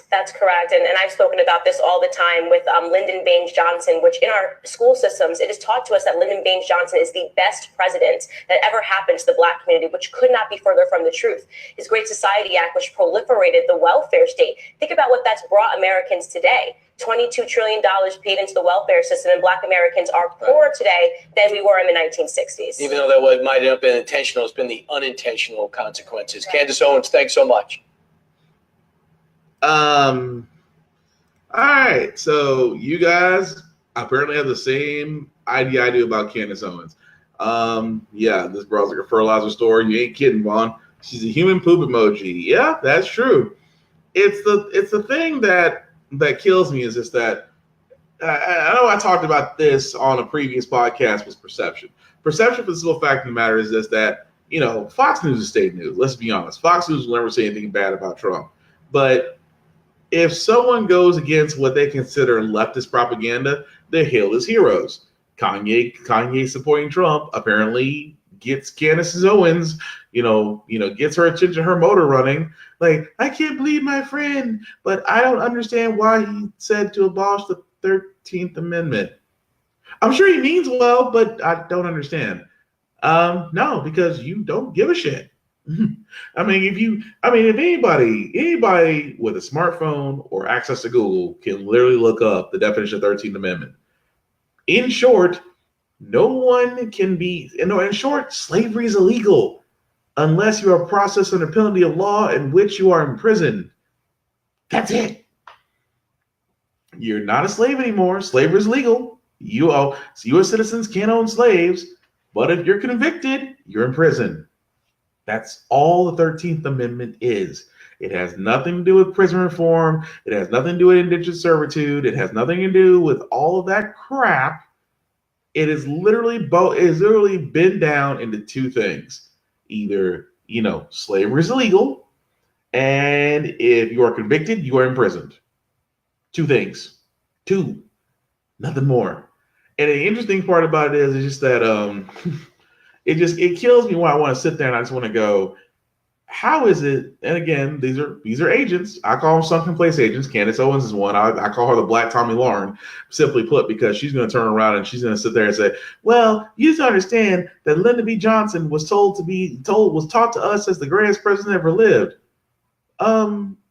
That's correct. And I've spoken about this all the time with Lyndon Baines Johnson, which in our school systems, it is taught to us that Lyndon Baines Johnson is the best president that ever happened to the Black community, which could not be further from the truth. His Great Society Act, which proliferated the welfare state. Think about what that's brought Americans today. $22 trillion paid into the welfare system, and Black Americans are poorer today than we were in the 1960s. Even though that might have been intentional, it's been the unintentional consequences. Right. Candace Owens, thanks so much. All right, so you guys apparently have the same idea I do about Candace Owens. Yeah, this girl's like a fertilizer store. You ain't kidding, Vaughn. She's a human poop emoji. Yeah, that's true. It's the thing that kills me is just that I know I talked about this on a previous podcast was perception. Perception for the simple fact of the matter is just that, Fox News is state news. Let's be honest. Fox News will never say anything bad about Trump. But if someone goes against what they consider leftist propaganda, they're hailed as heroes. Kanye supporting Trump apparently gets Candace Owens, gets her attention, her motor running. Like, I can't believe my friend, but I don't understand why he said to abolish the 13th Amendment. I'm sure he means well, but I don't understand. No, because you don't give a shit. If anybody with a smartphone or access to Google can literally look up the definition of 13th Amendment. In short, slavery is illegal unless you are processed under penalty of law in which you are imprisoned. That's it. You're not a slave anymore. Slavery is legal. U.S. citizens can't own slaves, but if you're convicted, you're in prison. That's all the 13th Amendment is. It has nothing to do with prison reform. It has nothing to do with indentured servitude. It has nothing to do with all of that crap. It is literally been down into two things. Either, slavery is illegal, and if you are convicted, you are imprisoned. Two things. Nothing more. And the interesting part about it is just that it kills me when I want to sit there and I just want to go, how is it? And again, these are agents. I call them sunken place agents. Candace Owens is one. I call her the Black Tommy Lauren, simply put, because she's going to turn around and she's going to sit there and say, well, you just understand that Lyndon B. Johnson was taught to us as the greatest president ever lived.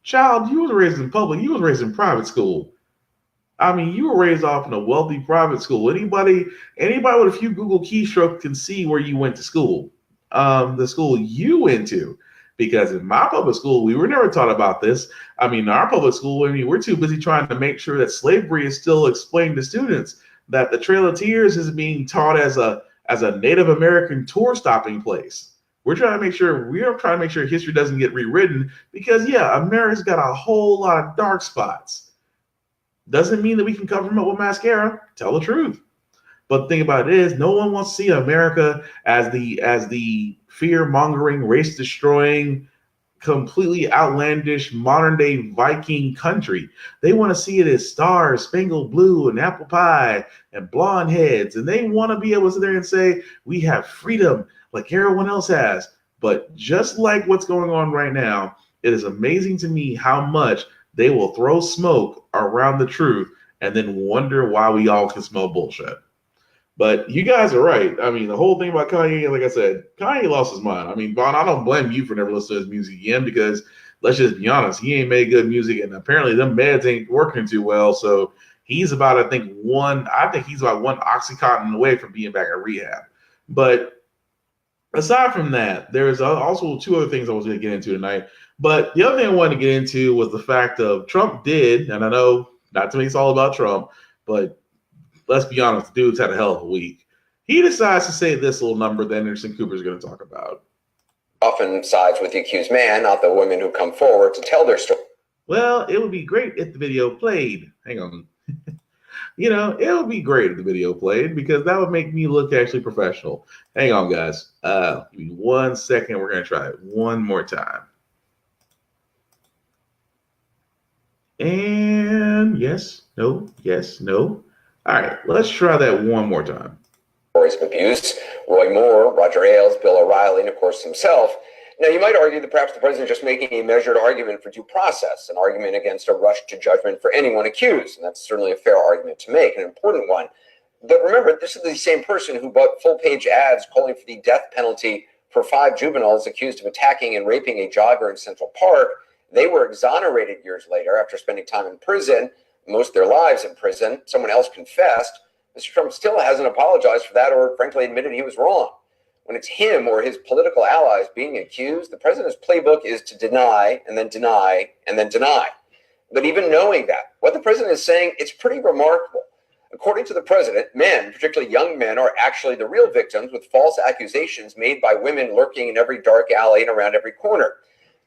Child, you was raised in public. You was raised in private school. You were raised off in a wealthy private school. Anybody with a few Google keystrokes can see where you went to school. The school you went to. Because in my public school, we were never taught about this. I mean, in our public school, I mean, we're too busy trying to make sure that slavery is still explained to students, that the Trail of Tears is being taught as a Native American tour stopping place. We are trying to make sure history doesn't get rewritten, because yeah, America's got a whole lot of dark spots. Doesn't mean that we can cover them up with mascara. Tell the truth. But the thing about it is, no one wants to see America as the fear-mongering, race-destroying, completely outlandish, modern-day Viking country. They want to see it as stars, spangled blue, and apple pie, and blonde heads. And they want to be able to sit there and say, we have freedom like everyone else has. But just like what's going on right now, it is amazing to me how much they will throw smoke around the truth and then wonder why we all can smell bullshit. But you guys are right. I mean, the whole thing about Kanye, like I said, Kanye lost his mind. I mean, Vaughn, I don't blame you for never listening to his music again, because let's just be honest, he ain't made good music, and apparently them meds ain't working too well. So he's about, I think he's about one Oxycontin away from being back at rehab. But aside from that, there's also two other things I was going to get into tonight. But the other thing I wanted to get into was the fact of Trump did, and I know not to make it's all about Trump, but let's be honest, the dude's had a hell of a week. He decides to say this little number that Anderson Cooper is going to talk about. Often sides with the accused man, not the women who come forward to tell their story. Well, it would be great if the video played. Hang on. It would be great if the video played, because that would make me look actually professional. Hang on, guys. Give me 1 second. We're going to try it one more time. And yes, no, yes, no. All right, let's try that one more time. Stories of abuse, Roy Moore, Roger Ailes, Bill O'Reilly, and of course himself. Now, you might argue that perhaps the president is just making a measured argument for due process, an argument against a rush to judgment for anyone accused. And that's certainly a fair argument to make, an important one. But remember, this is the same person who bought full-page ads calling for the death penalty for 5 juveniles accused of attacking and raping a jogger in Central Park. They were exonerated years later after spending time in prison, most of their lives in prison. Someone else confessed. Mr. Trump still hasn't apologized for that, or frankly admitted he was wrong. When it's him or his political allies being accused, the president's playbook is to deny and then deny and then deny. But even knowing that, what the president is saying, it's pretty remarkable. According to the president, men, particularly young men, are actually the real victims, with false accusations made by women lurking in every dark alley and around every corner.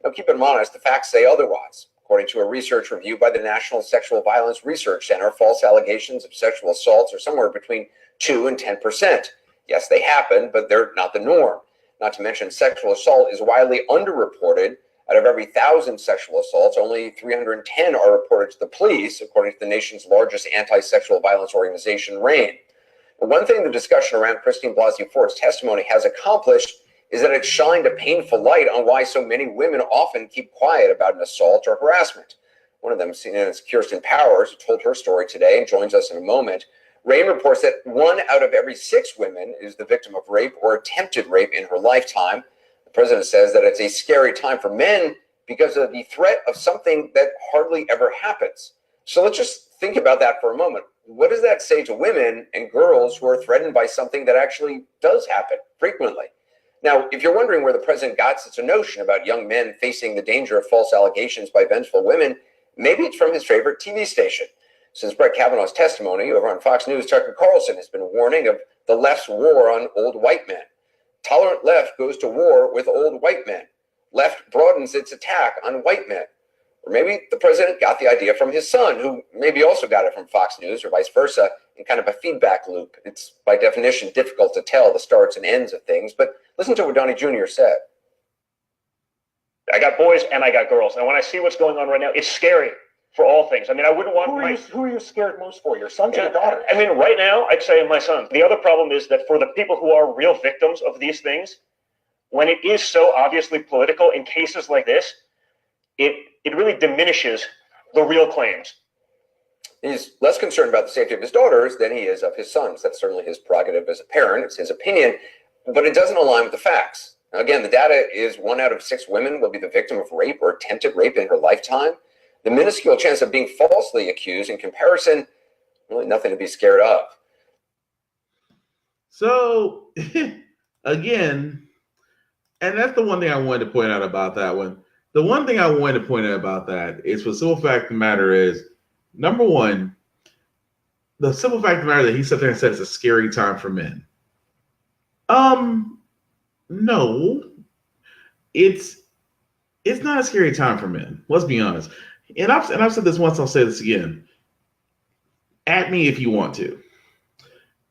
Now, keep in mind, the facts say otherwise. According to a research review by the National Sexual Violence Research Center, false allegations of sexual assaults are somewhere between 2 and 10%. Yes, they happen, but they're not the norm. Not to mention, sexual assault is widely underreported. Out of every 1,000 sexual assaults, only 310 are reported to the police, according to the nation's largest anti-sexual violence organization, RAINN. But one thing the discussion around Christine Blasey Ford's testimony has accomplished is that it shined a painful light on why so many women often keep quiet about an assault or harassment. One of them, is Kirsten Powers, who told her story today and joins us in a moment. RAINN reports that 1 out of every 6 women is the victim of rape or attempted rape in her lifetime. The president says that it's a scary time for men because of the threat of something that hardly ever happens. So let's just think about that for a moment. What does that say to women and girls who are threatened by something that actually does happen frequently? Now, if you're wondering where the president got such a notion about young men facing the danger of false allegations by vengeful women, maybe it's from his favorite TV station. Since Brett Kavanaugh's testimony over on Fox News, Tucker Carlson has been warning of the left's war on old white men. Tolerant left goes to war with old white men. Left broadens its attack on white men. Or maybe the president got the idea from his son, who maybe also got it from Fox News, or vice versa, in kind of a feedback loop. It's, by definition, difficult to tell the starts and ends of things, but listen to what Donnie Jr. said. I got boys and I got girls, and when I see what's going on right now, it's scary for all things. I mean, I wouldn't want Who are you scared most for, your sons or your daughters? I mean, right now, I'd say my son. The other problem is that for the people who are real victims of these things, when it is so obviously political in cases like this, it really diminishes the real claims. He's less concerned about the safety of his daughters than he is of his sons. That's certainly his prerogative as a parent. It's his opinion, but it doesn't align with the facts. Now, again, the data is 1 out of 6 women will be the victim of rape or attempted rape in her lifetime. The minuscule chance of being falsely accused in comparison, really nothing to be scared of. So, again, And that's the one thing I wanted to point out about that one. The one thing I wanted to point out about that is the simple fact of the matter is, number one, the simple fact of the matter that he sat there and said it's a scary time for men. No, it's not a scary time for men. Let's be honest. And I've said this once. I'll say this again. At me if you want to.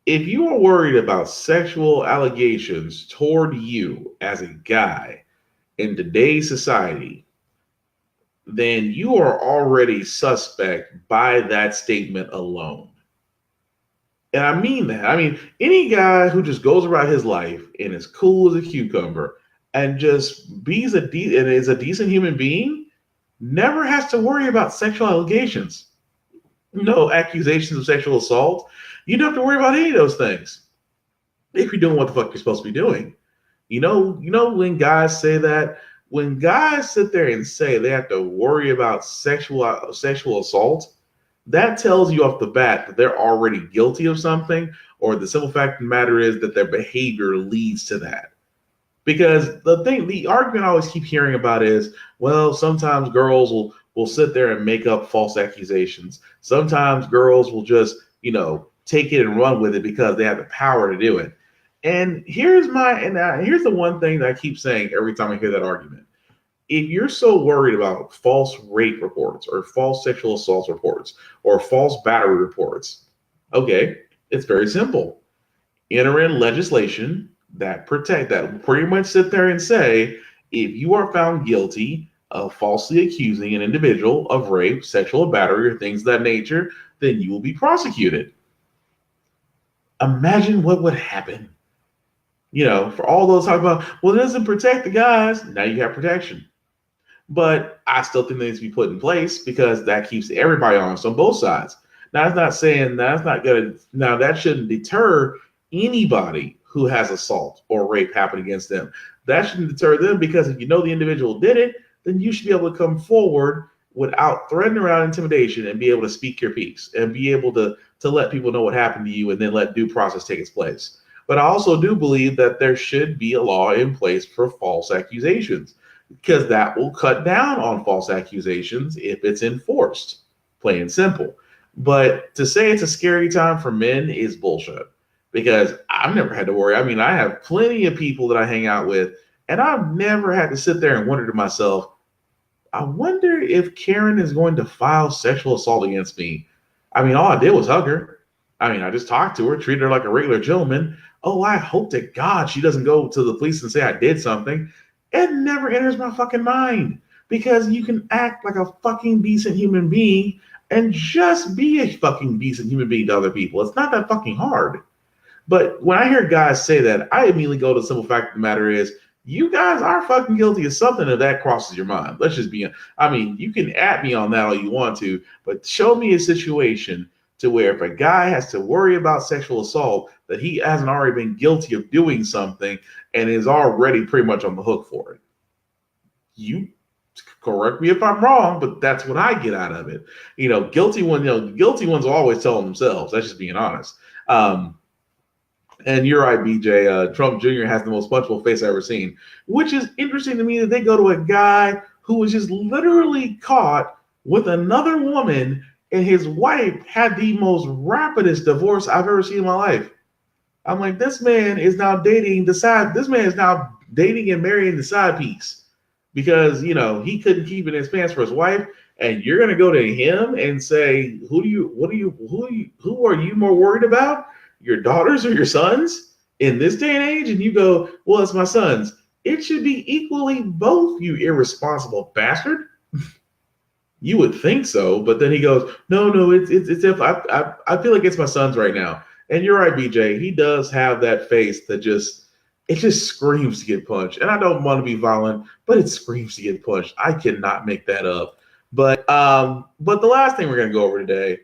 If you are worried about sexual allegations toward you as a guy in today's society, then you are already suspect by that statement alone. And I mean that. I mean, any guy who just goes about his life and is cool as a cucumber and just and is a decent human being never has to worry about sexual allegations. No accusations of sexual assault. You don't have to worry about any of those things if you're doing what the fuck you're supposed to be doing. You know when guys say that, when guys sit there and say they have to worry about sexual assault, that tells you off the bat that they're already guilty of something, or the simple fact of the matter is that their behavior leads to that. Because the argument I always keep hearing about is, well, sometimes girls will sit there and make up false accusations. Sometimes girls will just, take it and run with it because they have the power to do it. And here's the one thing that I keep saying every time I hear that argument. If you're so worried about false rape reports or false sexual assault reports or false battery reports, okay, it's very simple. Enter in legislation that pretty much sit there and say, if you are found guilty of falsely accusing an individual of rape, sexual battery, or things of that nature, then you will be prosecuted. Imagine what would happen. For all those talk about, well, it doesn't protect the guys. Now you have protection. But I still think that needs to be put in place because that keeps everybody honest on both sides. Now, that's not saying that's not going to, now that shouldn't deter anybody who has assault or rape happen against them. That shouldn't deter them, because if you know the individual did it, then you should be able to come forward without threatening around intimidation and be able to speak your piece and be able to let people know what happened to you and then let due process take its place. But I also do believe that there should be a law in place for false accusations, because that will cut down on false accusations if it's enforced, plain and simple. But to say it's a scary time for men is bullshit, because I've never had to worry. I mean, I have plenty of people that I hang out with, and I've never had to sit there and wonder to myself, I wonder if Karen is going to file sexual assault against me. I mean, all I did was hug her. I mean, I just talked to her, treated her like a regular gentleman. Oh, I hope to God she doesn't go to the police and say I did something. It never enters my fucking mind, because you can act like a fucking decent human being and just be a fucking decent human being to other people. It's not that fucking hard. But when I hear guys say that, I immediately go to the simple fact of the matter is, you guys are fucking guilty of something if that crosses your mind. Let's just be, I mean, you can at me on that all you want to, but show me a situation to where if a guy has to worry about sexual assault, that he hasn't already been guilty of doing something and is already pretty much on the hook for it. You correct me if I'm wrong, but that's what I get out of it. Guilty ones will always tell themselves. That's just being honest. And you're right, BJ. Trump Jr. has the most punchable face I've ever seen, which is interesting to me that they go to a guy who was just literally caught with another woman, and his wife had the most rapidest divorce I've ever seen in my life. I'm like, this man is now dating and marrying the side piece, because he couldn't keep it in his pants for his wife, and you're gonna go to him and say, who are you more worried about? Your daughters or your sons in this day and age? And you go, well, it's my sons. It should be equally both, you irresponsible bastard. You would think so, but then he goes, no, it's if I feel like it's my sons right now. And you're right, BJ. He does have that face that just screams to get punched. And I don't want to be violent, but it screams to get punched. I cannot make that up. But the last thing we're gonna go over today,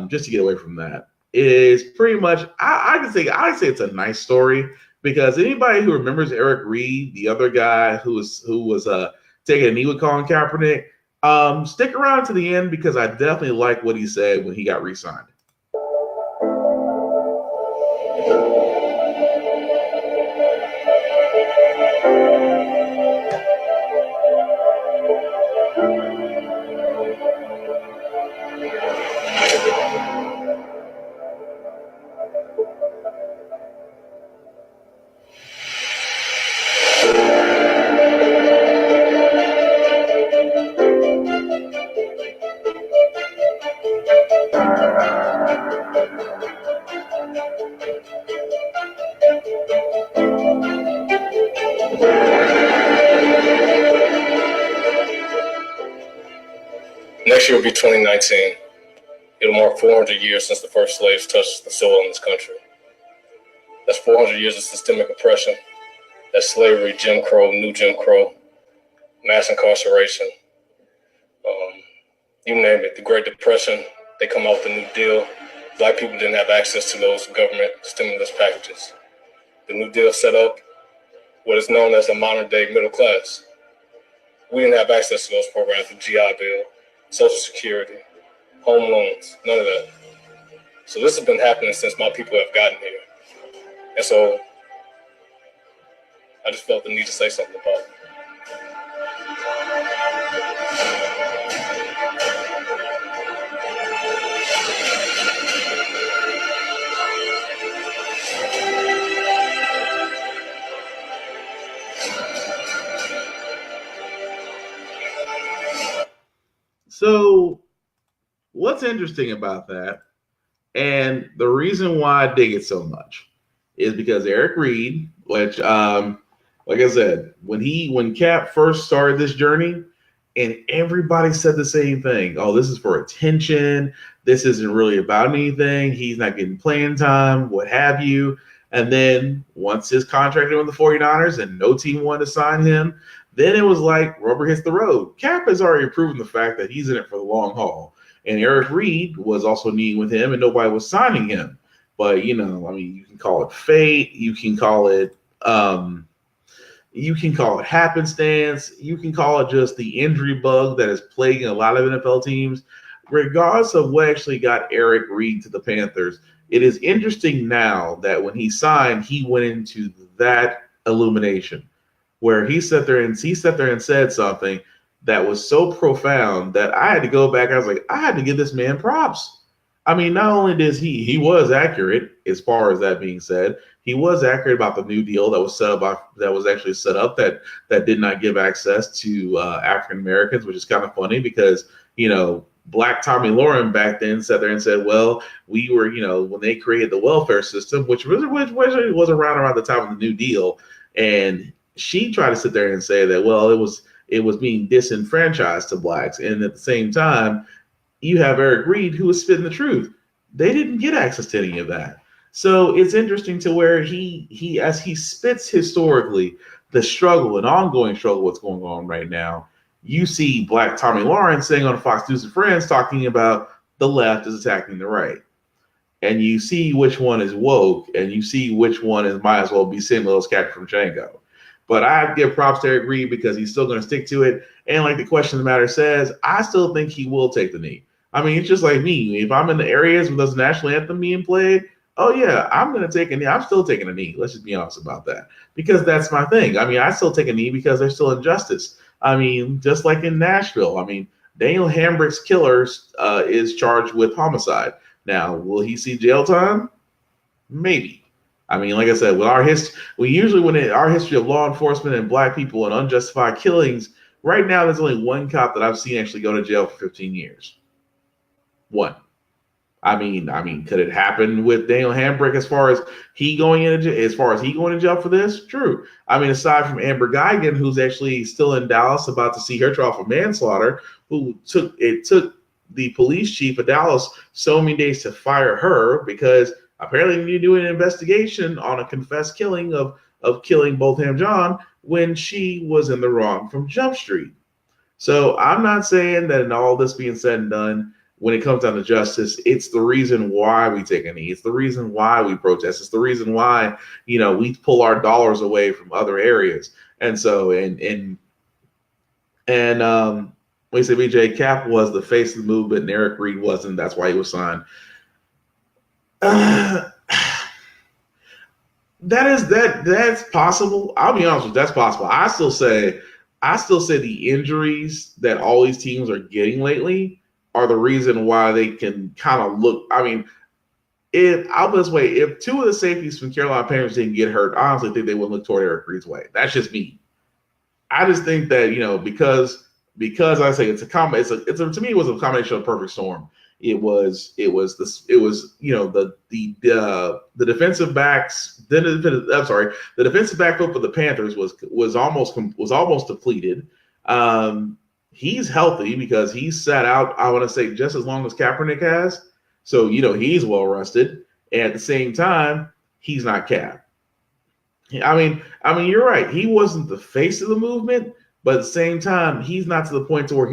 just to get away from that, is pretty much I say it's a nice story, because anybody who remembers Eric Reed, the other guy who was taking a knee with Colin Kaepernick, stick around to the end, because I definitely like what he said when he got re-signed. Next year will be 2019. It'll mark 400 years since the first slaves touched the soil in this country. That's 400 years of systemic oppression. That's slavery, Jim Crow, new Jim Crow, mass incarceration, you name it, the Great Depression. They come out with a New Deal. Black people didn't have access to those government stimulus packages. The New Deal set up what is known as a modern day middle class. We didn't have access to those programs, the GI Bill, Social Security, home loans, none of that. So this has been happening since my people have gotten here. And so I just felt the need to say something about it. So what's interesting about that, and the reason why I dig it so much, is because Eric Reed, which, like I said, when Cap first started this journey, and everybody said the same thing. Oh, this is for attention. This isn't really about anything. He's not getting playing time, what have you. And then once his contract with the 49ers and no team wanted to sign him, then it was like rubber hits the road. Cap has already proven the fact that he's in it for the long haul. And Eric Reed was also meeting with him, and nobody was signing him. But, you can call it fate. You can call it happenstance. You can call it just the injury bug that is plaguing a lot of NFL teams. Regardless of what actually got Eric Reed to the Panthers, it is interesting now that when he signed, he went into that illumination where he sat there and said something that was so profound that I had to go back. I was like, I had to give this man props. I mean, not only does he was accurate as far as that being said, he was accurate about the new deal that was set up that did not give access to African Americans, which is kind of funny because, Black Tommy Lauren back then sat there and said, well, we were, when they created the welfare system, which was around the time of the New Deal, and she tried to sit there and say that, well, it was being disenfranchised to blacks, and at the same time, you have Eric Reed who was spitting the truth. They didn't get access to any of that. So it's interesting to where he as he spits historically the struggle and ongoing struggle what's going on right now. You see Black Tommy Lawrence saying on Fox News and Friends talking about the left is attacking the right. And you see which one is woke, and you see which one is might as well be Samuel L. Jackson from Django. But I have to give props to Eric Reed because he's still going to stick to it. And like the question of the matter says, I still think he will take the knee. I mean, it's just like me. If I'm in the areas where there's a national anthem being played, oh yeah, I'm going to take a knee. I'm still taking a knee. Let's just be honest about that. Because that's my thing. I mean, I still take a knee because there's still injustice. I mean, just like in Nashville. I mean, Daniel Hambrick's killer is charged with homicide. Now, will he see jail time? Maybe. I mean, like I said, with our history, our history of law enforcement and black people and unjustified killings, right now there's only one cop that I've seen actually go to jail for 15 years. One. I mean, could it happen with Daniel Hambrick as far as he going into jail for this? True. I mean, aside from Amber Guygen, who's actually still in Dallas about to see her trial for manslaughter, it took the police chief of Dallas so many days to fire her because apparently they need to do an investigation on a confessed killing of killing Botham Jean when she was in the wrong from Jump Street. So I'm not saying that in all this being said and done, when it comes down to justice, it's the reason why we take a knee. It's the reason why we protest. It's the reason why, we pull our dollars away from other areas. And so, we say BJ Cap was the face of the movement and Eric Reed wasn't. That's why he was signed. That's possible. I'll be honest with you, that's possible. I still say the injuries that all these teams are getting lately are the reason why they can kind of look. I mean, if two of the safeties from Carolina Panthers didn't get hurt, I honestly think they would look toward Eric Reed's way. That's just me. I just think that, because I say to me it was a combination of perfect storm. It was the defensive backs. The defensive backfield for the Panthers was almost depleted. He's healthy because he's sat out, I want to say, just as long as Kaepernick has. So, he's well rested. And at the same time, he's not Cap. I mean, you're right. He wasn't the face of the movement, but at the same time, he's not to the point to where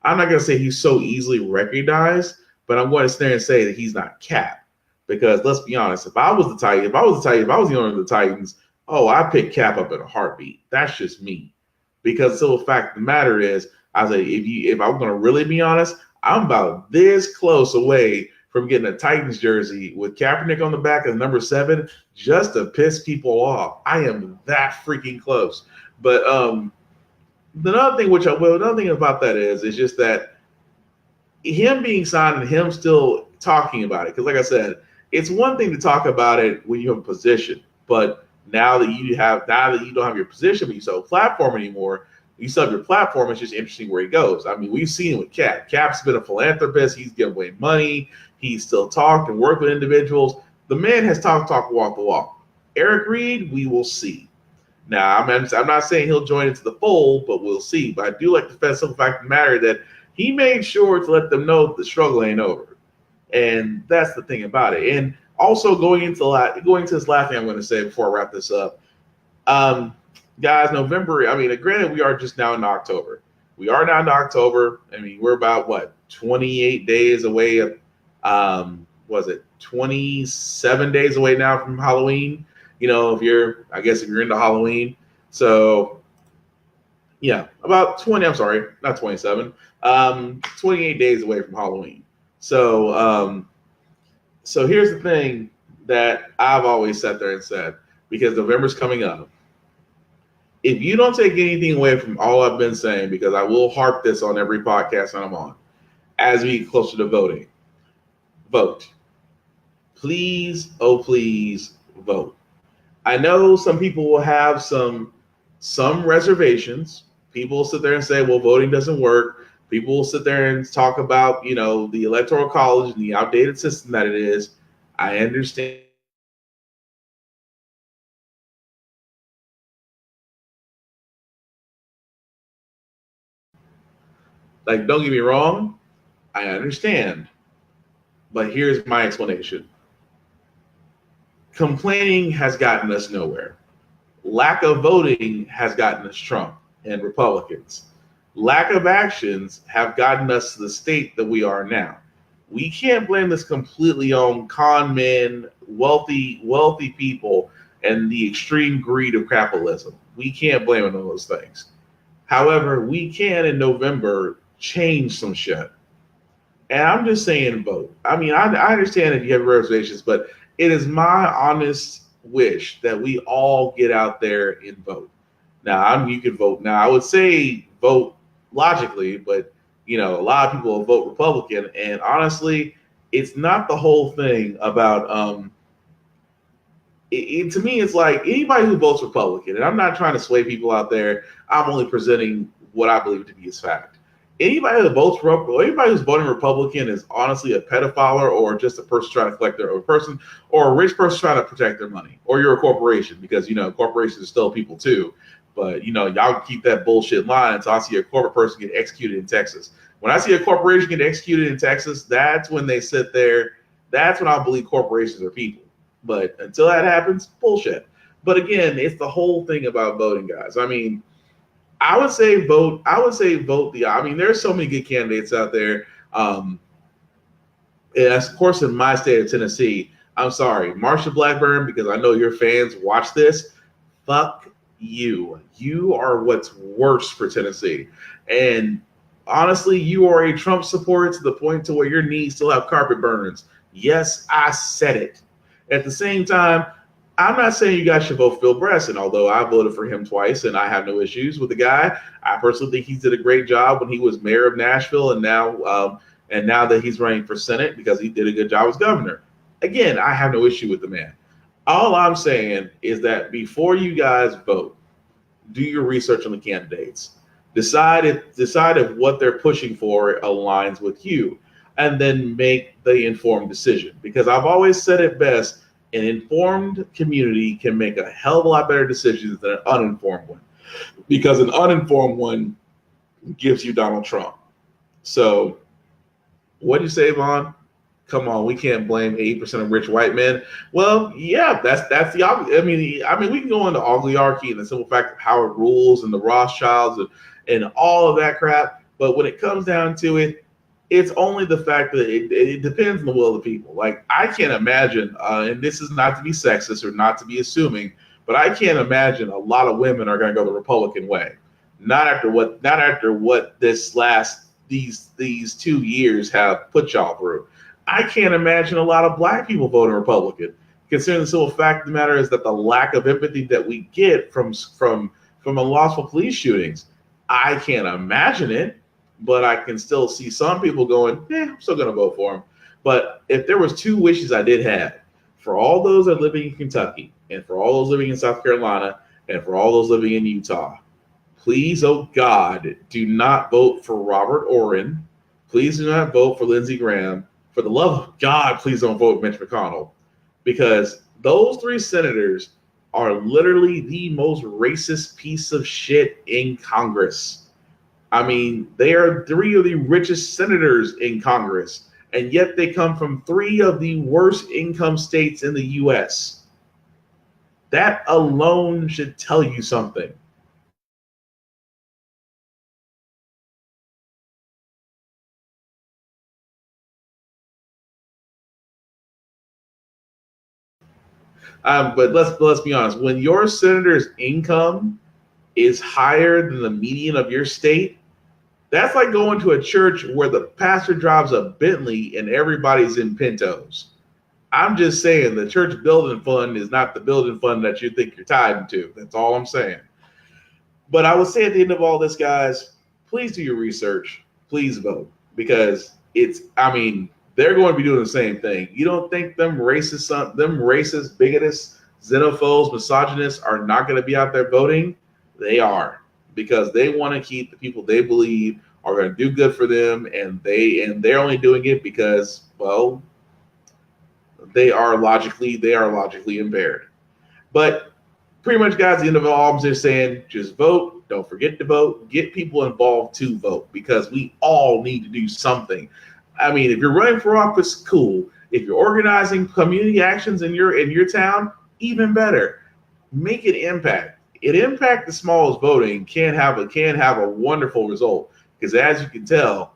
I'm not going to say he's so easily recognized, but I'm going to stand and say that he's not Cap. Because let's be honest, if I was the owner of the Titans, I pick Cap up in a heartbeat. That's just me. Because the fact of the matter is, I say, if I'm going to really be honest, I'm about this close away from getting a Titans jersey with Kaepernick on the back of number 7 just to piss people off. I am that freaking close. But another thing about that is just that him being signed and him still talking about it. Because like I said, it's one thing to talk about it when you have a position, but now that you don't have your position, but you still have a platform anymore, you still have your platform. It's just interesting where he goes. I mean, we've seen it with Cap. Cap's been a philanthropist. He's given away money. He's still talked and worked with individuals. The man has talked, walk the walk. Eric Reed, we will see. Now, I'm not saying he'll join into the fold, but we'll see. But I do like the simple fact of the matter that he made sure to let them know that the struggle ain't over. And that's the thing about it. And also going into this last thing I'm going to say before I wrap this up. Guys, November, granted, we are just now in October. We are now in October. We're about, 28 days away. 27 days away now from Halloween? If you're into Halloween. So, yeah, about 28 days away from Halloween. So, so here's the thing that I've always sat there and said, because November's coming up. If you don't take anything away from all I've been saying, because I will harp this on every podcast that I'm on, as we get closer to voting, vote. Please, oh please, vote. I know some people will have some reservations. People will sit there and say, well, voting doesn't work. People will sit there and talk about, the Electoral College and the outdated system that it is. I understand. Like, don't get me wrong, I understand. But here's my explanation. Complaining has gotten us nowhere. Lack of voting has gotten us Trump and Republicans. Lack of actions have gotten us to the state that we are now. We can't blame this completely on con men, wealthy people, and the extreme greed of capitalism. We can't blame it on those things. However, we can in November change some shit. And I'm just saying vote. I understand if you have reservations, but it is my honest wish that we all get out there and vote. Now, you can vote. Now, I would say vote logically, but, a lot of people will vote Republican. And honestly, it's not the whole thing about, to me, it's like anybody who votes Republican, and I'm not trying to sway people out there. I'm only presenting what I believe to be as fact. Anybody who's voting Republican is honestly a pedophile or just a person trying to collect their own person, or a rich person trying to protect their money, or you're a corporation because corporations steal people too. But y'all keep that bullshit in line until I see a corporate person get executed in Texas. When I see a corporation get executed in Texas, that's when they sit there. That's when I believe corporations are people. But until that happens, bullshit. But again, it's the whole thing about voting, guys. I would say vote. There's so many good candidates out there. And of course, in my state of Tennessee, I'm sorry, Marsha Blackburn, because I know your fans watch this. Fuck you. You are what's worse for Tennessee. And honestly, you are a Trump supporter to the point to where your knees still have carpet burns. Yes, I said it. At the same time, I'm not saying you guys should vote Phil Bresson, although I voted for him twice and I have no issues with the guy. I personally think he did a great job when he was mayor of Nashville, and now that he's running for Senate because he did a good job as governor. Again, I have no issue with the man. All I'm saying is that before you guys vote, do your research on the candidates. Decide if what they're pushing for aligns with you. and then make the informed decision. Because I've always said it best, an informed community can make a hell of a lot better decisions than an uninformed one. Because an uninformed one gives you Donald Trump. So what do you say, Vaughn? Come on, we can't blame 80% of rich white men. Well, yeah, that's the I mean, we can go into oligarchy and the simple fact of how it rules and the Rothschilds and all of that crap. But when it comes down to it, it's only the fact that it depends on the will of the people. Like, I can't imagine, and this is not to be sexist or not to be assuming, but I can't imagine a lot of women are going to go the Republican way. Not after what these 2 years have put y'all through. I can't imagine a lot of black people voting Republican, considering the simple fact of the matter is that the lack of empathy that we get from unlawful police shootings. I can't imagine it, but I can still see some people going, I'm still going to vote for him. But if there was 2 wishes I did have, for all those that are living in Kentucky, and for all those living in South Carolina, and for all those living in Utah, please, oh God, do not vote for Robert Orrin. Please do not vote for Lindsey Graham. For the love of God, please don't vote Mitch McConnell, because those 3 senators are literally the most racist piece of shit in Congress. I mean, they are 3 of the richest senators in Congress, and yet they come from 3 of the worst income states in the U.S. That alone should tell you something. But let's be honest. When your senator's income is higher than the median of your state, that's like going to a church where the pastor drives a Bentley and everybody's in Pintos. I'm just saying the church building fund is not the building fund that you think you're tied into. That's all I'm saying. But I would say at the end of all this, guys, please do your research. Please vote, because they're going to be doing the same thing. You don't think them racist, bigotists, xenophobes, misogynists are not going to be out there voting? They are, because they want to keep the people they believe are going to do good for them, and they're only doing it because, well, they are logically impaired. But pretty much, guys, the end of it all, I'm just saying, just vote. Don't forget to vote. Get people involved to vote, because we all need to do something. I mean, if you're running for office, cool. If you're organizing community actions in your town, even better. Make it impact. Impact the small as voting can have a wonderful result, because as you can tell,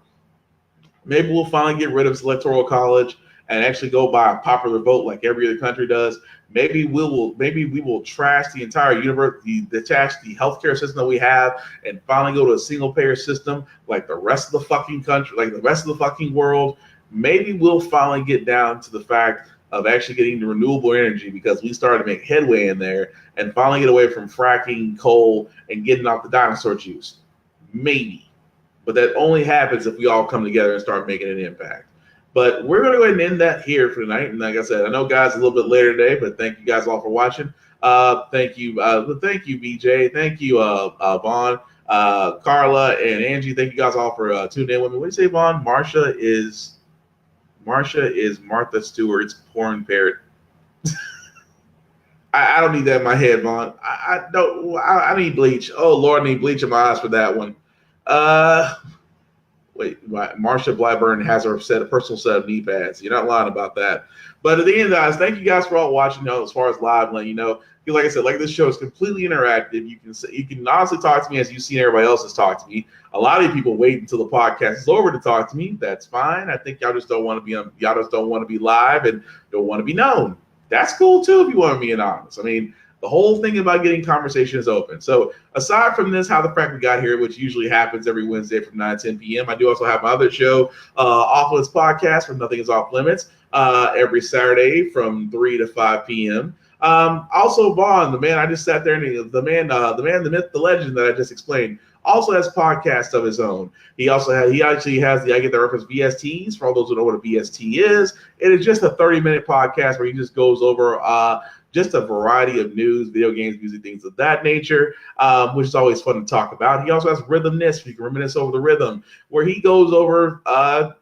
maybe we'll finally get rid of electoral college and actually go by a popular vote like every other country does. Maybe we will trash the entire university, detach the healthcare system that we have, and finally go to a single payer system like the rest of the fucking country, like the rest of the fucking world. Maybe we'll finally get down to the fact of actually getting to renewable energy, because we started to make headway in there, and finally get away from fracking coal and getting off the dinosaur juice. Maybe. But that only happens if we all come together and start making an impact. But we're going to go ahead and end that here for tonight. And like I said, I know, guys, a little bit later today, but thank you guys all for watching. Thank you, BJ. Thank you, Vaughn, Carla, and Angie. Thank you guys all for tuning in with me. What do you say, Vaughn? Marsha is Martha Stewart's porn parrot. I don't need that in my head, Vaughn. I need bleach. Oh Lord, I need bleach in my eyes for that one. Wait, Marsha Blackburn has her personal set of knee pads. You're not lying about that. But at the end, guys, thank you guys for all watching. As far as live, letting you know, like I said, this show is completely interactive. You can honestly talk to me as you've seen everybody else has talked to me. A lot of people wait until the podcast is over to talk to me. That's fine. I think y'all just don't want to be live and don't want to be known. That's cool too if you want to be anonymous. I mean, the whole thing about getting conversation is open. So aside from this, How the Frack We Got Here, which usually happens every Wednesday from 9 to 10 p.m., I do also have my other show, Off Limits Podcast, where nothing is off limits, every Saturday from 3 to 5 p.m. Also, Vaughn, the man I just sat there, and the man, the myth, the legend that I just explained, also has podcasts of his own. He actually has the I Get That Reference VSTs, for all those who know what a VST is. It is just a 30-minute podcast where he just goes over just a variety of news, video games, music, things of that nature, which is always fun to talk about. He also has Rhythmness, you can reminisce over the rhythm, where he goes over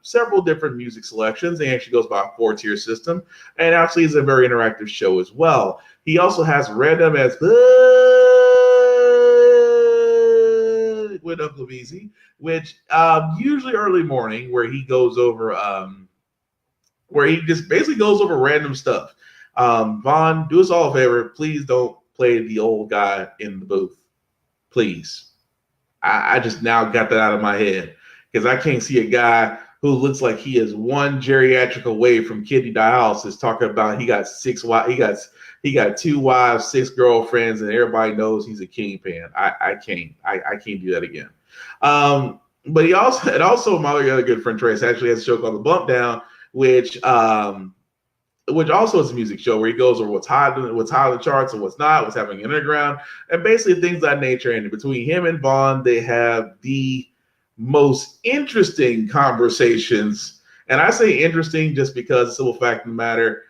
several different music selections. He actually goes by a 4-tier system, and actually is a very interactive show as well. He also has Random as with Uncle Beezy, which usually early morning, where he goes over, where he just basically goes over random stuff. Vaughn, do us all a favor. Please don't play the old guy in the booth. Please. I just now got that out of my head because I can't see a guy who looks like he is one geriatric away from kidney dialysis talking about he got 2 wives, 6 girlfriends, and everybody knows he's a kingpin. I can't do that again. But he also my other good friend Trace actually has a show called The Bump Down, which also is a music show where he goes over what's hot in the charts and what's not, what's happening underground, and basically things of that nature. And between him and Vaughn, they have the most interesting conversations. And I say interesting just because the simple fact of the matter,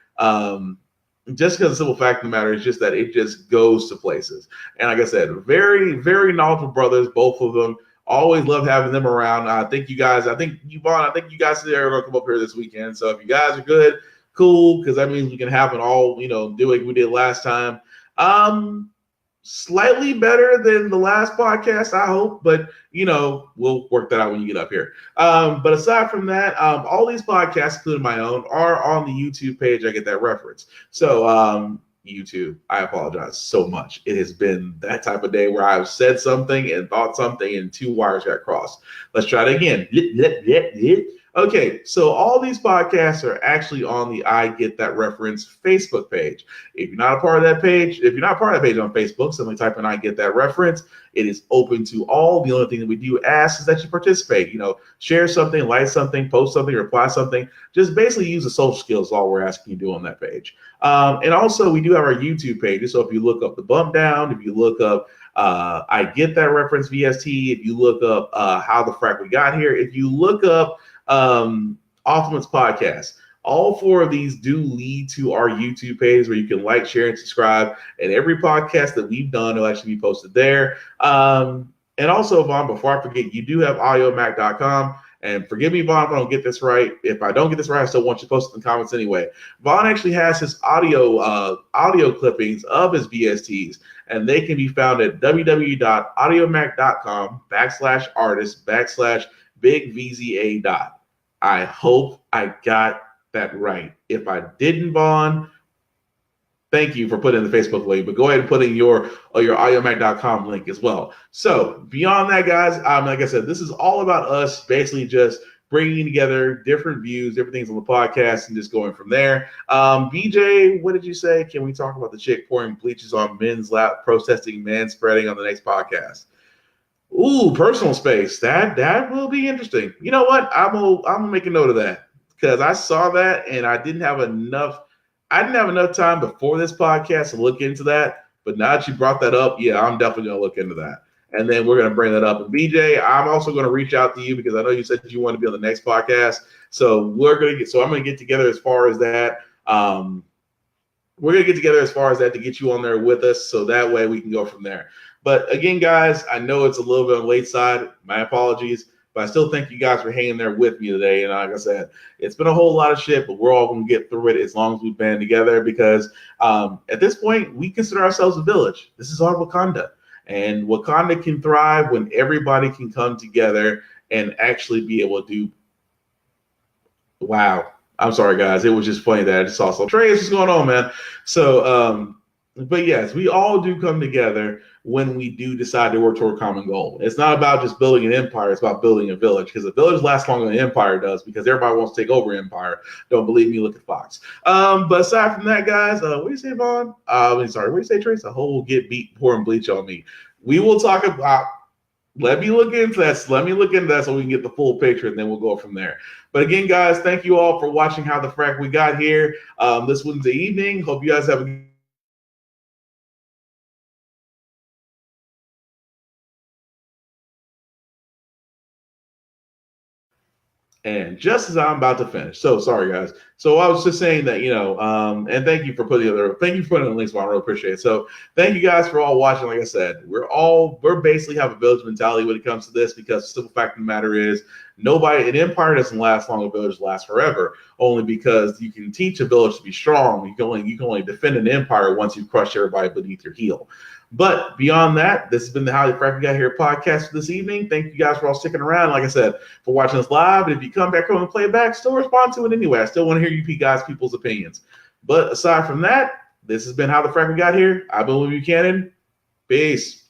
is just that it just goes to places. And like I said, very, very knowledgeable brothers, both of them. Always love having them around. Vaughn, I think you guys are going to come up here this weekend. So if you guys are good, cool, because that means we can have it all, do like we did last time. Slightly better than the last podcast, I hope, but we'll work that out when you get up here. But aside from that, all these podcasts, including my own, are on the YouTube page. I Get That Reference. So YouTube, I apologize so much. It has been that type of day where I've said something and thought something and 2 wires got crossed. Let's try it again. Okay, so all these podcasts are actually on the I Get That Reference Facebook page. If you're not a part of that page, on Facebook, simply type in I Get That Reference. It is open to all. The only thing that we do ask is that you participate. Share something, like something, post something, reply something. Just basically use the social skills is all we're asking you to do on that page. And also, we do have our YouTube page. So if you look up The Bump Down, if you look up I Get That Reference VST, if you look up How the Frack We Got Here, if you look up Off Limits Podcast, all 4 of these do lead to our YouTube page where you can like, share, and subscribe. And every podcast that we've done will actually be posted there. And also, Vaughn, before I forget, you do have audiomac.com. And forgive me, Vaughn, if I don't get this right. If I don't get this right, I still want you to post it in the comments anyway. Vaughn actually has his audio clippings of his VSTs, and they can be found at www.audiomac.com/artist/bigvza. I hope I got that right. If I didn't, Vaughn, thank you for putting in the Facebook link, but go ahead and put in your audiomac.com link as well. So beyond that, guys, like I said, this is all about us basically just bringing together different views, different things on the podcast, and just going from there. BJ, what did you say? Can we talk about the chick pouring bleaches on men's lap, protesting man spreading on the next podcast? Ooh, personal space. That will be interesting. You know what? I'm gonna make a note of that because I saw that and I didn't have enough time before this podcast to look into that. But now that you brought that up, yeah, I'm definitely gonna look into that. And then we're gonna bring that up. And BJ, I'm also gonna reach out to you because I know you said you want to be on the next podcast. So I'm gonna get together as far as that. We're gonna get together as far as that to get you on there with us, so that way we can go from there. But again, guys, I know it's a little bit on the late side. My apologies, but I still thank you guys for hanging there with me today. And like I said, it's been a whole lot of shit, but we're all going to get through it as long as we band together because at this point, we consider ourselves a village. This is our Wakanda. And Wakanda can thrive when everybody can come together and actually be able to do. Wow. I'm sorry, guys. It was just funny that I just saw some Trey, what's going on, man? So, but yes, we all do come together when we do decide to work toward a common goal. It's not about just building an empire. It's about building a village because a village lasts longer than an empire does because everybody wants to take over empire. Don't believe me? Look at Fox. But aside from that, guys, what do you say, Vaughn? What do you say, Trace? A whole get beat pouring bleach on me. We will talk about. Let me look into that. So we can get the full picture, and then we'll go from there. But again, guys, thank you all for watching How the Frack We Got Here this Wednesday evening. Hope you guys have a And just as I'm about to finish, so sorry guys. So I was just saying that, and thank you for putting the links. I really appreciate it. So thank you guys for all watching. Like I said, we're basically have a village mentality when it comes to this, because the simple fact of the matter is an empire doesn't last long, a village lasts forever. Only because you can teach a village to be strong. You can only defend an empire once you've crushed everybody beneath your heel. But beyond that, this has been the How the Frack We Got Here podcast for this evening. Thank you guys for all sticking around. Like I said, for watching us live. And if you come back home and play it back, still respond to it anyway. I still want to hear people's opinions. But aside from that, this has been How the Frack We Got Here. I've been Will Buchanan. Peace.